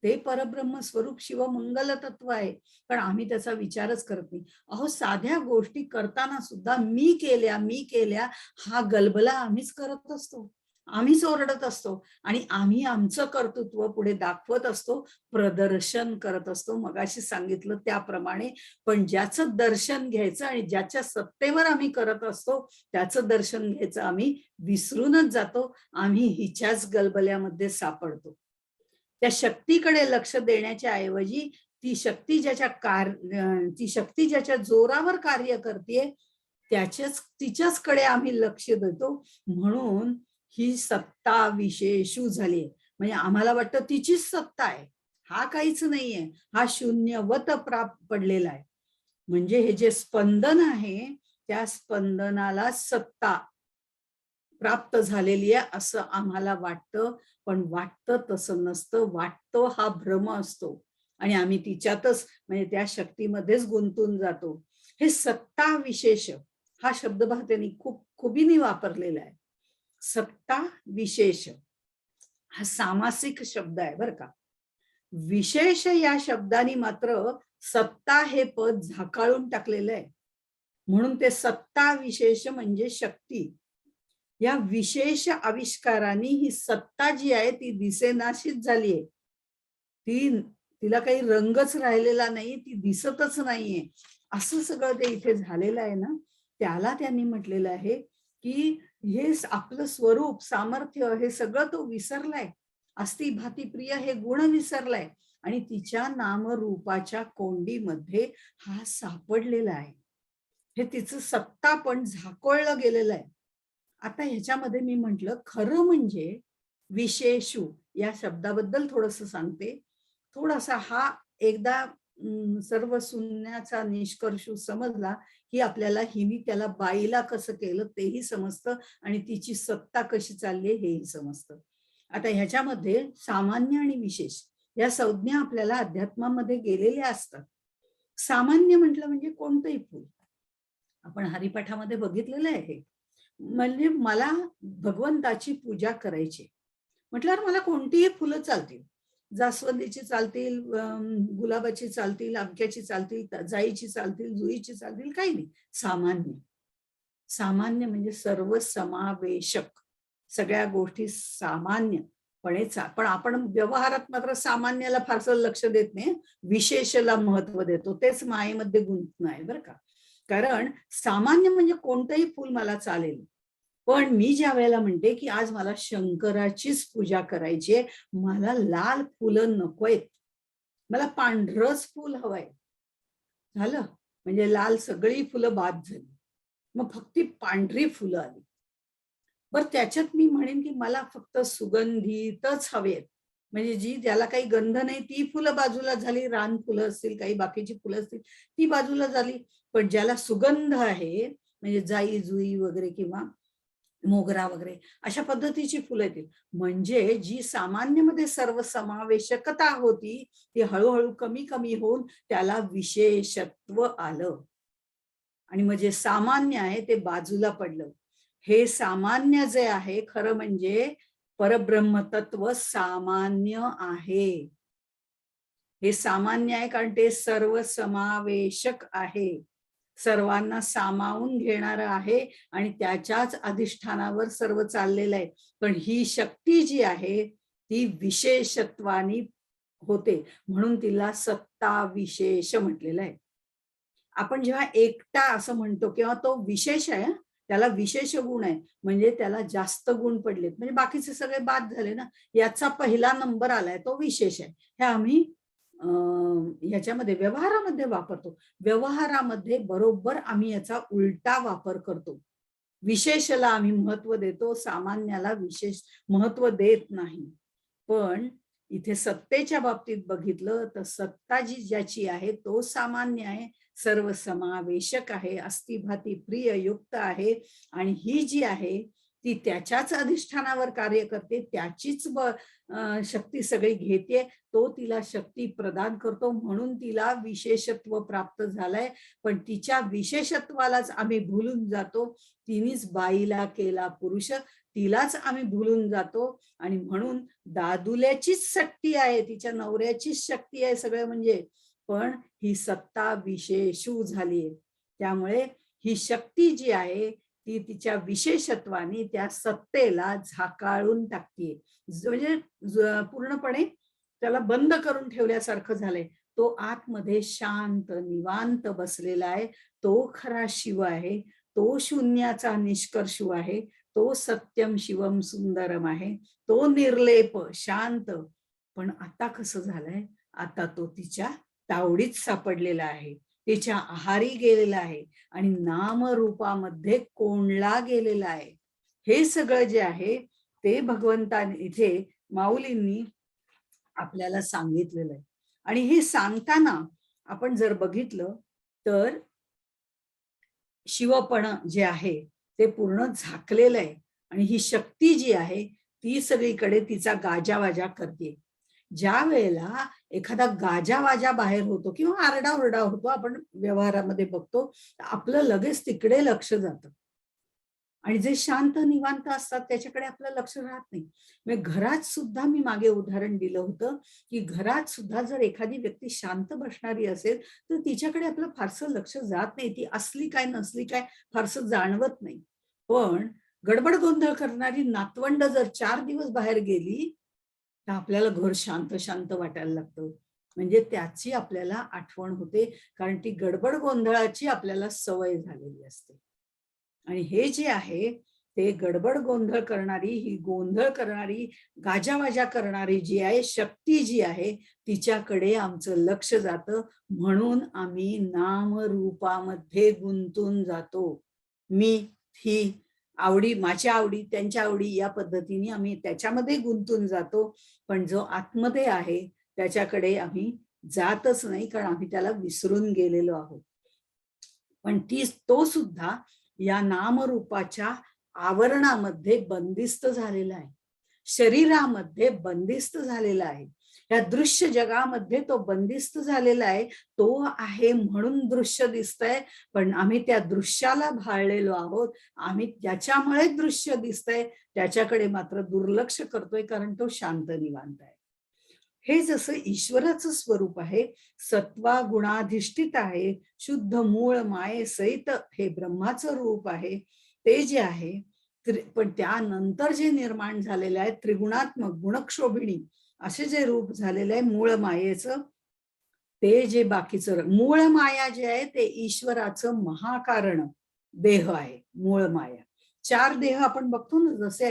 ते परब्रह्म स्वरूप शिवमंगल तत्व आहे, पण आम्ही त्याचा विचारच करत नाही. अहो, साध्या गोष्टी करताना सुद्धा मी केल्या हा गलबला आम्हीच करत असतो, आम्हीच ओरडत असतो आणि आम्ही आमचं कर्तृत्व पुढे दाखवत असतो, प्रदर्शन करत असतो, मगाशी सांगितलं त्याप्रमाणे. पण ज्याचं दर्शन घ्यायचं आणि ज्याच्या सत्तेवर आम्ही करत असतो त्याचं दर्शन घ्यायचं आम्ही विसरूनच जातो. आम्ही हिच्याच गलबल्यामध्ये सापडतो. त्या शक्तीकडे लक्ष देण्याच्या ऐवजी ती शक्ती ज्याच्या जोरावर कार्य करते तिच्याचकडे आम्ही लक्ष देतो. म्हणून ही सत्ता विशेषू झाली. म्हणजे आम्हाला वाटतं तिचीच सत्ता आहे, हा काहीच नाहीये, हा शून्यवत प्राप्त पडलेला आहे. म्हणजे हे जे स्पंदन आहे त्या स्पंदनाला सत्ता प्राप्त झालेली आहे असं आम्हाला वाटतं, पण वाटतं तसं नसतं. वाटतो हा भ्रम असतो आणि आम्ही तिच्यातच म्हणजे त्या शक्तीमध्येच गुंतून जातो. हे सत्ता विशेष हा शब्द त्यांनी खूप खुबीने वापरलेला आहे. सत्ता विशेष हा सामासिक शब्द आहे बरं का. विशेष या शब्दाने मात्र सत्ता हे पद झाकाळून टाकलेलं आहे. म्हणून ते सत्ता विशेष म्हणजे शक्ती. या विशेष आविष्काराने ही सत्ता जी आहे ती दिसेनाशीच झालीये. तिला काही रंगच राहिलेला नाही, ती दिसतच नाहीये. असं सगळं ते इथे झालेलं आहे ना, त्याला त्यांनी म्हटलेलं आहे की हे आपलं स्वरूप, सामर्थ्य हे सगळं तो विसरलाय. अस्ति भाती प्रिय हे गुण विसरलाय आणि तिच्या नामरूपाच्या कोंडीमध्ये हा सापडलेला आहे. हे तिचं सत्ता पण झाकोळलं गेलेलं आहे. आता ह्याच्यामध्ये मी म्हटलं खरं म्हणजे विशेषू या शब्दाबद्दल थोडंसं सांगते. थोडासा हा एकदा सर्व शून्याचा निष्कर्ष समजला की आपल्याला हिने त्याला बाईला कसं केलं तेही समजतं आणि तिची सत्ता कशी चालली हेही समजतं. आता ह्याच्यामध्ये सामान्य आणि विशेष या संज्ञा आपल्याला अध्यात्मामध्ये गेलेल्या असतात. सामान्य म्हटलं म्हणजे कोणतंही फूल. आपण हरिपाठामध्ये बघितलेलं आहे. म्हणजे मला भगवंताची पूजा करायची म्हटल्यावर मला कोणतीही फुलं चालतील. जास्वंदीची चालतील, गुलाबाची चालतील, अमक्याची चालतील, जाईची चालतील, जुईची चालतील, काही नाही. सामान्य. सामान्य म्हणजे सर्व समावेशक. सगळ्या गोष्टी सामान्यपणे पण आपण व्यवहारात मात्र सामान्याला फारसं लक्ष देत नाही, विशेषला महत्व देतो. तेच मायेमध्ये गुंतणं आहे बरं का. कारण सामान्य म्हणजे कोणतंही फूल मला चालेल. पण मी ज्या वेळेला म्हणते की आज मला शंकराचीच पूजा करायची आहे, मला लाल फुलं नकोयत, मला पांढरच फुल हवंय, झालं. म्हणजे लाल सगळी फुलं बाद झाली, मग फक्त पांढरी फुलं आली. बरं त्याच्यात मी म्हणेन की मला फक्त सुगंधितच हवेत. म्हणजे जी ज्याला काही गंध नाही ती फुलं बाजूला झाली, रान फुलं असतील, काही बाकीची फुलं असतील ती बाजूला झाली. पण ज्याला सुगंध आहे म्हणजे जाई जुई वगैरे किंवा मोगरा वगैरे अशा पद्धतीची फुलं येतील. म्हणजे जी सामान्यमध्ये सर्व समावेशकता होती ती हळूहळू कमी कमी होऊन त्याला विशेषत्व आलं आणि म्हणजे सामान्य आहे ते बाजूला पडलं. हे सामान्य जे आहे खरं म्हणजे परब्रह्म तत्व सामान्य आहे. हे सामान्य आहे कारण ते सर्व समावेशक आहे, सर्वांना सामावून घेणारं आहे आणि त्याच्याच अधिष्ठानावर सर्व चाललेलं आहे. पण ही शक्ती जी आहे ती विशेषत्वानी होते म्हणून तिला सत्ता विशेष म्हटलेलं आहे. आपण जेव्हा एकटा असं म्हणतो किंवा तो विशेष आहे, त्याला विशेष गुण आहे म्हणजे त्याला जास्त गुण पडलेत, म्हणजे बाकीचे सगळे बाद झाले ना, याचा पहिला नंबर आलाय तो विशेष आहे. हे आम्ही ह्याच्यामध्ये व्यवहारामध्ये वापरतो. व्यवहारामध्ये बरोबर आम्ही याचा उलटा वापर करतो. विशेषला आम्ही महत्व देतो, सामान्याला विशेष महत्व देत नाही. पण इथे सत्तेच्या बाबतीत बघितलं तर सत्ता जी ज्याची आहे तो सामान्य आहे, सर्व समावेशक आहे, अस्तिभाती प्रिय युक्त आहे आणि ही जी आहे ती त्याच्याच अधिष्ठानावर कार्य करते, त्याचीच शक्ती सगळी घेते, तो तिला शक्ती प्रदान करतो म्हणून तिला विशेषत्व प्राप्त झालंय. पण तिच्या विशेषत्वालाच आम्ही भुलून जातो. तिनेच बाईला केला पुरुष, तिलाच आम्ही भुलून जातो आणि म्हणून दादुल्याचीच शक्ती आहे, तिच्या नवऱ्याचीच शक्ती आहे सगळं म्हणजे, पण ही सत्ता विशेषू झालीये. त्यामुळे ही शक्ती जी आहे ती तिच्या विशेषत्वाने त्या सत्तेला झाकाळून टाकते, म्हणजे पूर्णपणे त्याला बंद करून ठेवल्यासारखं झालंय. तो आतमध्ये शांत निवांत बसलेला आहे. तो खरा शिव आहे, तो शून्याचा निष्कर्षू आहे, तो सत्यम शिवम सुंदरम आहे, तो निर्लेप शांत. पण आता कसं झालंय, आता तो तिच्या तावडीत सापडलेला आहे, तिच्या आहारी गेलेला आहे आणि नामरूपामध्ये कोंडला गेलेला आहे. हे सगळं जे आहे ते भगवंताने इथे माऊलींनी आपल्याला सांगितलेलं आहे. आणि हे सांगताना आपण जर बघितलं तर शिवपण जे आहे ते पूर्ण झाकलेलं आहे आणि ही शक्ती जी आहे ती सगळीकडे तिचा गाजावाजा करते. ज्या वेळेला एखादा गाजावाजा बाहेर होतो किंवा आरडाओरडा होतो, आपण व्यवहारामध्ये बघतो, आपलं लगेच तिकडे लक्ष जातं आणि जे शांत निवांत असतात त्याच्याकडे आपलं लक्ष राहत नाही. म्हणजे घरात सुद्धा मी मागे उदाहरण दिलं होतं की घरात सुद्धा जर एखादी व्यक्ती शांत बसणारी असेल तर तिच्याकडे आपलं फारसं लक्ष जात नाही, ती असली काय नसली काय फारसं जाणवत नाही. पण गडबड गोंधळ करणारी नातवंड जर 4 दिवस बाहेर गेली तर आपल्याला घर शांत शांत वाटायला लागतं, म्हणजे त्याची आपल्याला आठवण होते, कारण ती गडबड गोंधळाची आपल्याला सवय झालेली असते. आणि हे जे आहे ते गडबड गोंधळ करणारी, ही गोंधळ करणारी, गाजावाजा करणारी जी आहे शक्ती जी आहे तिच्याकडे आमचं लक्ष जातं म्हणून आम्ही नामरूपामध्ये गुंतून जातो. मी, ही, आवडी, माझ्या आवडी, त्यांच्या आवडी या पद्धतीने आम्ही त्याच्यामध्ये गुंतून जातो. पण जो आतमध्ये आहे त्याच्याकडे आम्ही जातच नाही, कारण आम्ही त्याला विसरून गेलेलो आहोत. पण तो सुद्धा या नामरूपाच्या आवरणामध्ये बंदिस्त झालेला आहे, शरीरामध्ये बंदिस्त झालेला आहे, या दृश्य जगामध्ये तो बंदिस्त झालेला आहे. तो आहे म्हणून दृश्य दिसतंय, पण आम्ही त्या दृश्याला भाळलेलो आहोत. आम्ही त्याच्यामुळे दृश्य दिसतंय, त्याच्याकडे मात्र दुर्लक्ष करतोय, कारण तो शांत निवांत आहे. हे जसं ईश्वराचं स्वरूप आहे, सत्वा गुणाधिष्ठित आहे, शुद्ध मूळ माये सहित हे ब्रह्माचं रूप आहे, ते जे आहे, पण त्यानंतर जे निर्माण झालेलं आहे त्रिगुणात्मक गुणक्षोभिणी असे जे रूप झालेलं आहे मूळ मायेचं, ते जे बाकीचं मूळ माया जे आहे ते ईश्वराचं महाकारण देह आहे. मूळ माया 4 देह आपण बघतो ना, जसे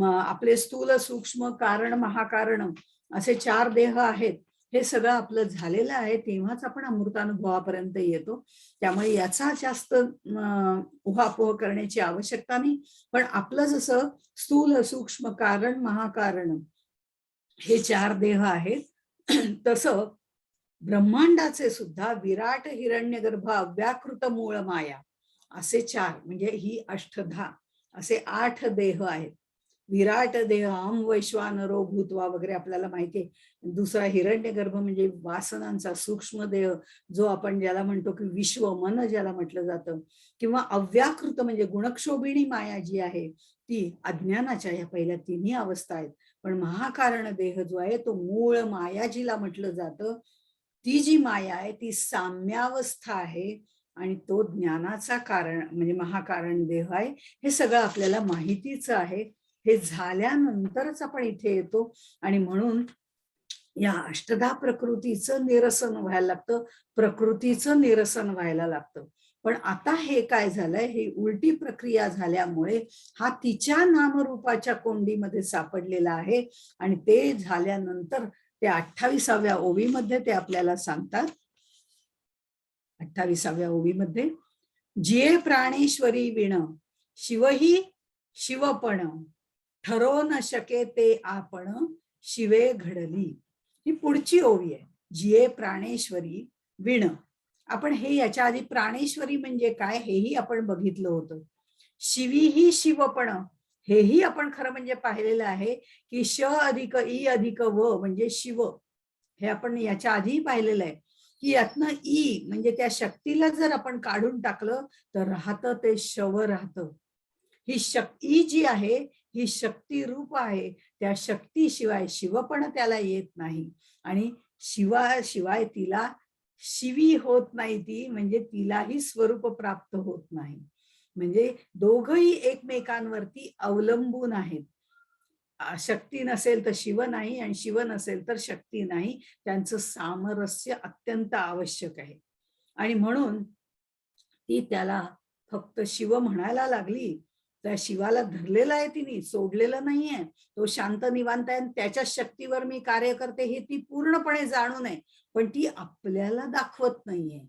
आपले स्थूल सूक्ष्म कारण महाकारण असे 4 देह आहेत. हे सगळं आपलं झालेलं आहे, तेव्हाच आपण अमृतानुभवापर्यंत येतो. त्यामुळे याचा जास्त उहापोह करण्याची आवश्यकता नाही. पण आपलं जसं स्थूल सूक्ष्म कारण महाकारण हे 4 देह आहेत, तसं ब्रह्मांडाचे सुद्धा विराट हिरण्यगर्भ अव्याकृत मूळ माया असे 4, म्हणजे ही अष्टधा असे 8 देह आहेत. विराट देह अहम वैश्वानरो भूत्वा वगैरे आपल्याला माहितीये. दुसरा हिरण्यगर्भ म्हणजे वासनांचा सूक्ष्म देह, जो आपण ज्याला म्हणतो की विश्व मन ज्याला म्हटलं जातं, किंवा अव्याकृत म्हणजे गुणक्षोभिणी माया जी आहे ती अज्ञानाच्या या पहिल्या तिन्ही अवस्था आहेत. पण महाकारण देह जो आहे तो मूळ माया जिला म्हटलं जातं, ती जी माया आहे ती साम्यावस्था आहे, आणि तो ज्ञानाचा कारण म्हणजे महाकारण देह आहे. हे सगळं आपल्याला माहितीच आहे. हे झाल्यानंतरच आपण इथे येतो, आणि म्हणून या अष्टधा प्रकृतीचं निरसन व्हायला लागतं, प्रकृतीचं निरसन व्हायला लागतं. पण आता हे काय झालंय, ही उलटी प्रक्रिया झाल्यामुळे हा तिच्या नामरूपाच्या कोंडीमध्ये सापडलेला आहे. आणि ते झाल्यानंतर ते 28व्या ओवीमध्ये ते आपल्याला सांगतात. 28व्या ओवीमध्ये, जिये प्राणेश्वरी विण शिवही शिवपण, ठरो न शके ते आपण शिवे घडली. ही पुढची ओवी आहे. जिये प्राणेश्वरी विण. आपण हे याच्या आधी प्राणेश्वरी म्हणजे काय हेही आपण बघितलं होतं. शिवी ही शिवपण हेही आपण खरं म्हणजे पाहिलेलं आहे की श अधिक ई अधिक व म्हणजे शिव, हे आपण याच्या आधी पाहिलेलं आहे की यातनं ई म्हणजे त्या शक्तीला जर आपण काढून टाकलं तर राहतं ते शव राहतं. ही शक्ती जी आहे ही शक्ती रूप आहे, त्या शक्तीशिवाय शिवपण त्याला येत नाही. आणि शिवाय तिला शिवी होत नाही, ती म्हणजे तिलाही स्वरूप प्राप्त होत नाही. म्हणजे दोघही एकमेकांवरती अवलंबून आहेत. शक्ती नसेल तर शिव नाही, आणि शिव नसेल तर शक्ती नाही. त्यांचं सामरस्य अत्यंत आवश्यक आहे. आणि म्हणून ती त्याला फक्त शिव म्हणायला लागली, त्या शिवाला धरलेलं आहे, तिने सोडलेलं नाहीये. तो शांत निवांत आहे, त्याच्या शक्तीवर मी कार्य करते हे ती पूर्णपणे जाणून आहे, पण ती आपल्याला दाखवत नाहीये.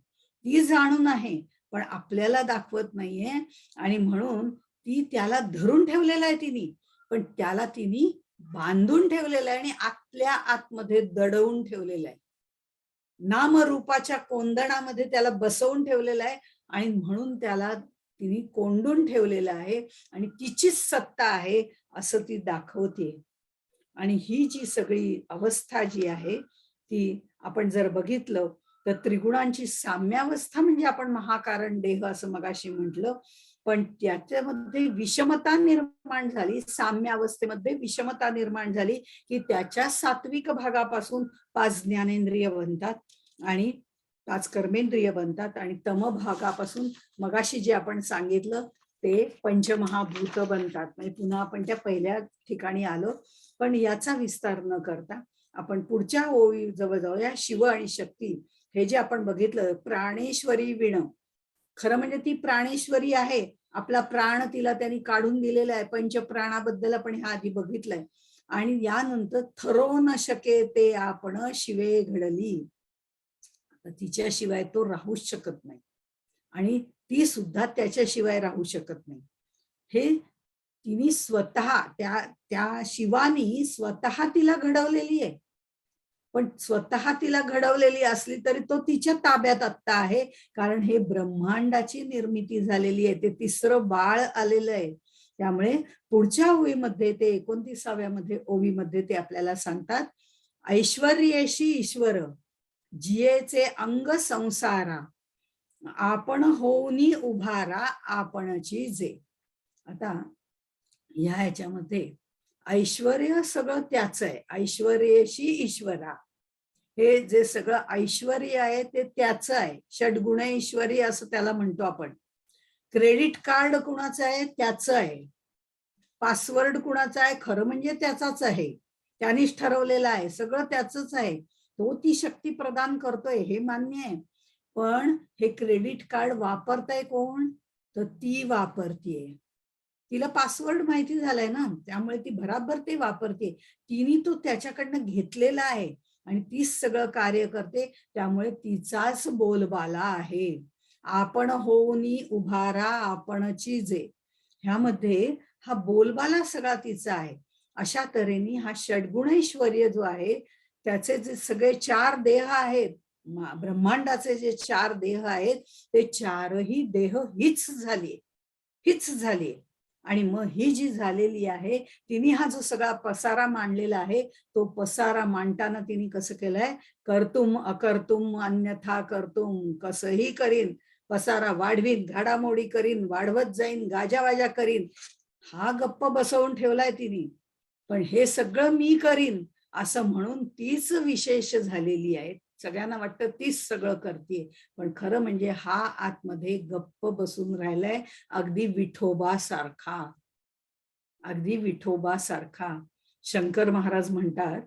ती जाणून आहे पण आपल्याला दाखवत नाहीये. आणि म्हणून ती त्याला धरून ठेवलेलं आहे तिने, पण त्याला तिने बांधून ठेवलेलं आहे आणि आतल्या आतमध्ये दडवून ठेवलेलं आहे. नामरूपाच्या कोंदणामध्ये त्याला बसवून ठेवलेलं आहे, आणि म्हणून त्याला तिने कोंडून ठेवलेलं आहे, आणि तिचीच सत्ता आहे असं ती दाखवते. आणि ही जी सगळी अवस्था जी आहे ती आपण जर बघितलं तर त्रिगुणांची साम्यावस्था म्हणजे आपण महाकारण देह असं मगाशी म्हटलं, पण त्याच्यामध्ये विषमता निर्माण झाली. साम्यावस्थेमध्ये विषमता निर्माण झाली की त्याच्या सात्विक भागापासून 5 ज्ञानेंद्रिय बनतात आणि 5 कर्मेंद्रिय बनतात, आणि तम भागापासून मगाशी जे आपण सांगितलं ते पंचमहाभूत बनतात. म्हणजे पुन्हा आपण त्या पहिल्या ठिकाणी आलो. पण याचा विस्तार न करता आपण पुढच्या ओळी जवळ जाऊया. शिव आणि शक्ती हे जे आपण बघितलं, प्राणेश्वरी विण, खरं म्हणजे ती प्राणेश्वरी आहे. आपला प्राण तिला त्यांनी काढून दिलेला आहे. पंचप्राणाबद्दल आपण ह्या आधी बघितलंय. आणि यानंतर थरो न शके ते आपण शिवे घडली, तिच्याशिवाय तो राहूच शकत नाही, आणि ती सुद्धा त्याच्याशिवाय राहू शकत नाही. हे तिने स्वतः त्या शिवानी स्वतः तिला घडवलेली आहे. पण स्वतः तिला घडवलेली असली तरी तो तिच्या ताब्यात आत्ता आहे, कारण हे ब्रह्मांडाची निर्मिती झालेली आहे. ते तिसरं बाळ आलेलं आहे. त्यामुळे पुढच्या ओवीमध्ये, ते 29व्या ओवीमध्ये ते आपल्याला सांगतात, ऐश्वर्येशी ईश्वर जियेचे अंग संसारा, आपण होऊनी उभारा आपणची जे. आता ह्याच्यामध्ये ऐश्वर्य सगळं त्याच आहे. ऐश्वर्येशी ईश्वरा, हे जे सगळं ऐश्वर्य आहे ते त्याचं आहे. षडगुण ऐश्वर्य असं त्याला म्हणतो आपण. क्रेडिट कार्ड कुणाचं आहे? त्याचं आहे. पासवर्ड कुणाचा आहे? खरं म्हणजे त्याचाच आहे. त्यानेच ठरवलेला आहे. सगळं त्याचंच आहे. तो ती शक्ती प्रदान करतोय हे मान्य आहे. पण हे क्रेडिट कार्ड वापरताय कोण? तर ती वापरतीये. तिला पासवर्ड माहिती झालाय ना, त्यामुळे ती बराबर ते वापरते. तिने तो त्याच्याकडनं घेतलेला आहे आणि तीच सगळं कार्य करते. त्यामुळे तिचाच बोलबाला आहे. आपण होऊनी उभारा आपणची जे. ह्यामध्ये हा बोलबाला सगळा तिचा आहे. अशा तऱ्हेने हा षडगुणैश्वर्य जो आहे, त्याचे जे सगळे 4 देह आहेत, ब्रह्मांडाचे जे 4 देह आहेत, ते 4ही देह हीच झाली. आणि मग ही जी झालेली आहे, तिने हा जो सगळा पसारा मांडलेला आहे, तो पसारा मांडताना तिने कसं केलंय? कर्तुम अकर्तुम अन्यथा कर्तुम, कसंही करीन, पसारा वाढवीन, घाडामोडी करीन, वाढवत जाईन, गाजावाजा करीन, हा गप्प बसवून ठेवलाय तिने. पण हे सगळं मी करीन असं म्हणून तीच विशेष झालेली आहे. सगळ्यांना वाटतं तीच सगळं करते, पण खरं म्हणजे हा आतमध्ये गप्प बसून राहिलाय, अगदी विठोबा सारखा. शंकर महाराज म्हणतात,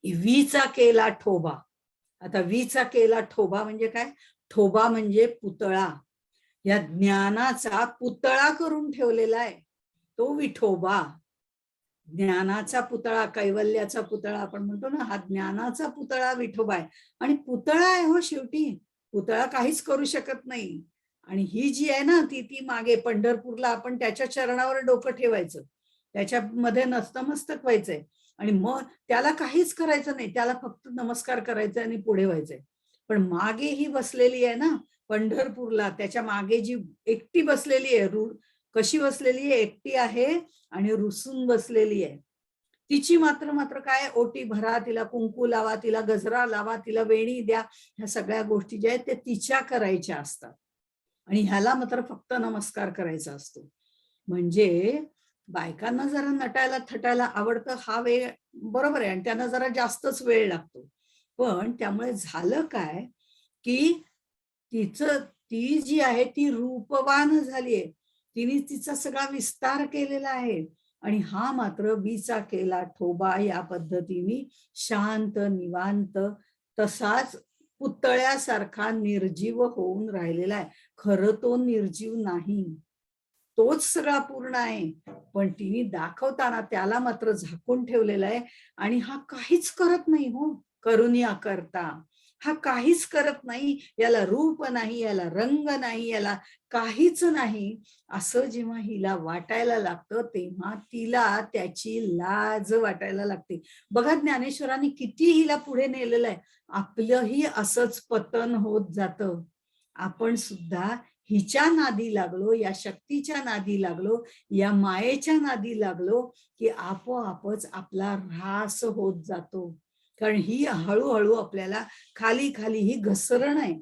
वीचा केला ठोबा. आता वीचा केला ठोबा म्हणजे काय? ठोबा म्हणजे पुतळा. या ज्ञानाचा पुतळा करून ठेवलेला आहे तो विठोबा. ज्ञानाचा पुतळा, कैवल्याचा पुतळा आपण म्हणतो ना, हा ज्ञानाचा पुतळा विठोबा आहे. आणि पुतळा आहे हो शेवटी, पुतळा काहीच करू शकत नाही. आणि ही जी आहे ना, ती मागे पंढरपूरला आपण त्याच्या चरणावर डोकं ठेवायचं, त्याच्यामध्ये नतमस्तक व्हायचंय आणि मग त्याला काहीच करायचं नाही, त्याला फक्त नमस्कार करायचा आणि पुढे व्हायचंय. पण मागे ही बसलेली आहे ना पंढरपूरला, त्याच्या मागे जी एकटी बसलेली आहे, कशी बसलेली आहे? एकटी आहे आणि रुसून बसलेली आहे. तिची मात्र काय, ओटी भरा, तिला कुंकू लावा, तिला गजरा लावा, तिला वेणी द्या, ह्या सगळ्या गोष्टी ज्या आहेत त्या तिच्या करायच्या असतात. आणि ह्याला मात्र फक्त नमस्कार करायचा असतो. म्हणजे बायकांना जरा नटायला थटायला आवडतं, हा वेळ बरोबर आहे, आणि त्यांना जरा जास्तच वेळ लागतो. पण त्यामुळे झालं काय, की ती जी आहे ती रूपवान झालीये. तिने तिचा सगळा विस्तार केलेला आहे. आणि हा मात्र वीचा केला ठोबा या पद्धतीने शांत निवांत तसाच पुतळ्यासारखा निर्जीव होऊन राहिलेला आहे. खरं तो निर्जीव नाही, तोच सगळा पूर्ण आहे, पण तिने दाखवताना त्याला मात्र झाकून ठेवलेला आहे. आणि हा काहीच करत नाही हो, करुणी अकर्ता. हा काहीच करत नाही, याला रूप नाही, याला रंग नाही, याला काहीच नाही, असं जेव्हा हिला वाटायला लागतं तेव्हा तिला त्याची लाज वाटायला लागते. बघा ज्ञानेश्वरांनी किती हिला पुढे नेलेलं आहे. आपलंही असंच पतन होत जातं. आपण सुद्धा हिच्या नादी लागलो, या शक्तीच्या नादी लागलो, या मायेच्या नादी लागलो, की आपोआपच आपला ऱ्हास होत जातो. कारण ही हळूहळू आपल्याला खाली ही घसरण आहे.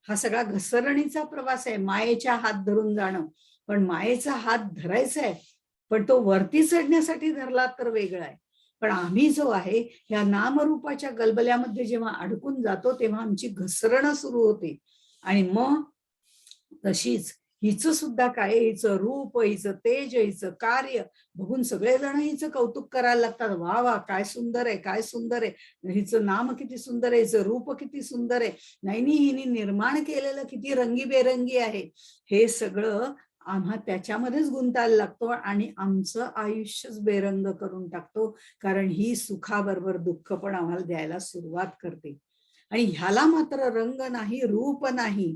हा सगळा घसरणीचा प्रवास आहे, मायेच्या हात धरून जाणं. पण मायेचा हात धरायचा आहे, पण तो वरती चढण्यासाठी धरला तर वेगळा आहे. पण आम्ही जो आहे ह्या नामरूपाच्या गलबल्यामध्ये जेव्हा अडकून जातो तेव्हा आमची घसरण सुरू होते. आणि मग तशीच हिचं सुद्धा काय, हिचं रूप, हिचं तेज, हिचं कार्य बघून सगळेजण हिचं कौतुक करायला लागतात. वा वा, काय सुंदर आहे, काय सुंदर आहे, हिचं नाम किती सुंदर आहे, हिचं रूप किती सुंदर आहे, नाही हिने निर्माण केलेलं किती रंगीबेरंगी आहे. हे सगळं आम्हा त्याच्यामध्येच गुंतायला लागतो आणि आमचं आयुष्यच बेरंग करून टाकतो. कारण ही सुखाबरोबर दुःख पण आम्हाला द्यायला सुरुवात करते. आणि ह्याला मात्र रंग नाही, रूप नाही,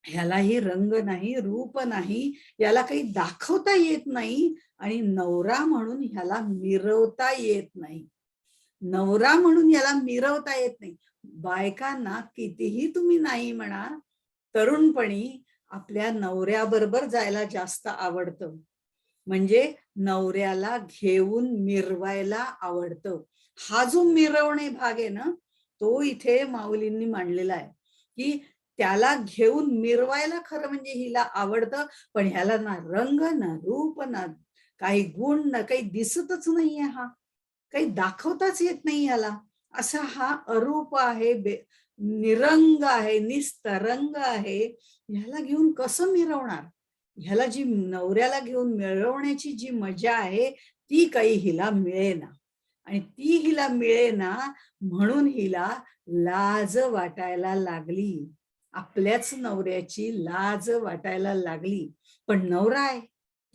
ह्यालाही रंग नाही, रूप नाही, याला काही दाखवता येत नाही आणि नवरा म्हणून ह्याला मिरवता येत नाही. नवरा म्हणून याला मिरवता येत नाही. बायकांना कितीही तुम्ही नाही म्हणा, तरुणपणी आपल्या नवऱ्याबरोबर जायला जास्त आवडतं. म्हणजे नवऱ्याला घेऊन मिरवायला आवडतं. हा जो मिरवणे भाग आहे ना, तो इथे माऊलींनी मांडलेला आहे, की त्याला घेऊन मिरवायला खरं म्हणजे हिला आवडतं, पण ह्याला ना रंग, ना रूप, ना काही गुण, ना काही दिसतच नाहीये हा. काही दाखवताच येत नाही याला. असा हा अरूप आहे, निरंग आहे, निस्तरंग आहे. ह्याला घेऊन कसं मिरवणार? ह्याला जी नवऱ्याला घेऊन मिरवण्याची जी मजा आहे, ती काही हिला मिळेना. आणि ती हिला मिळेना म्हणून हिला लाज वाटायला लागली. आपल्याच नवऱ्याची लाज वाटायला लागली. पण नवरा आहे,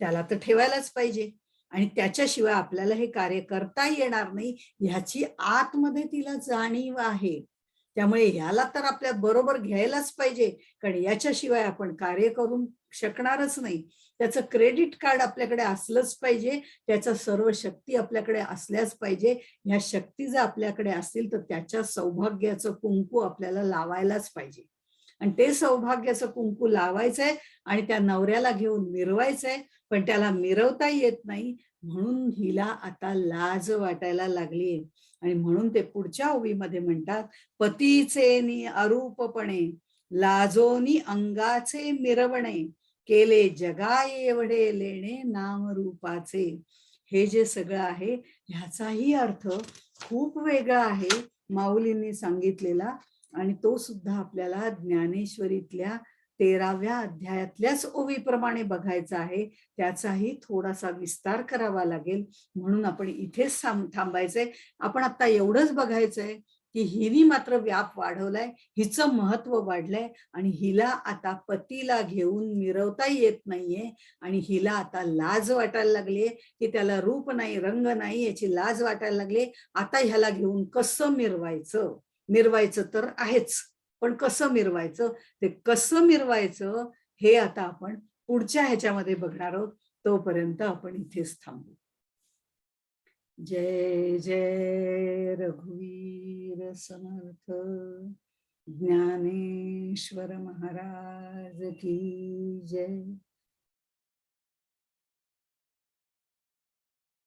त्याला तर ठेवायलाच पाहिजे. आणि त्याच्याशिवाय आपल्याला हे कार्य करता येणार नाही, ह्याची आतमध्ये तिला जाणीव आहे. त्यामुळे ह्याला तर आपल्या बरोबर घ्यायलाच पाहिजे, कारण याच्याशिवाय आपण कार्य करू शकणारच नाही. त्याचं क्रेडिट कार्ड आपल्याकडे असलंच पाहिजे, त्याच्या सर्व शक्ती आपल्याकडे असल्याच पाहिजे. ह्या शक्ती जर आपल्याकडे असतील तर त्याच्या सौभाग्याचं कुंकू आपल्याला लावायलाच पाहिजे. आणि ते सौभाग्याचं कुंकू लावायचंय आणि त्या नवऱ्याला घेऊन मिरवायचंय, पण त्याला मिरवता येत नाही म्हणून हिला आता लाज वाटायला लागली. आणि म्हणून ते पुढच्या ओवीमध्ये म्हणतात, पतीचे अरूपपणे लाजोनी अंगाचे मिरवणे, केले जगा एवढे लेणे नामरूपाचे. हे जे सगळं आहे ह्याचाही अर्थ खूप वेगळा आहे माऊलींनी सांगितलेला, आणि तो सुद्धा आपल्याला ज्ञानेश्वरीतल्या 13व्या अध्यायातल्याच ओवीप्रमाणे बघायचा आहे. त्याचाही थोडासा विस्तार करावा लागेल, म्हणून आपण इथेच थांबायचंय. आपण आता एवढंच बघायचंय की हिने मात्र व्याप वाढवलाय, हिचं महत्व वाढलंय, आणि हिला आता पतीला घेऊन मिरवता येत नाहीये, आणि हिला आता लाज वाटायला लागलीये की त्याला रूप नाही, रंग नाही, याची लाज वाटायला लागली. आता ह्याला घेऊन कसं मिरवायचं? मिरवायचं तर आहेच, पण कसं मिरवायचं? ते कसं मिरवायचं हे आता आपण पुढच्या ह्याच्यामध्ये बघणार आहोत. तोपर्यंत आपण इथेच थांबू. जय जय रघुवीर समर्थ ज्ञानेश्वर महाराज की जय.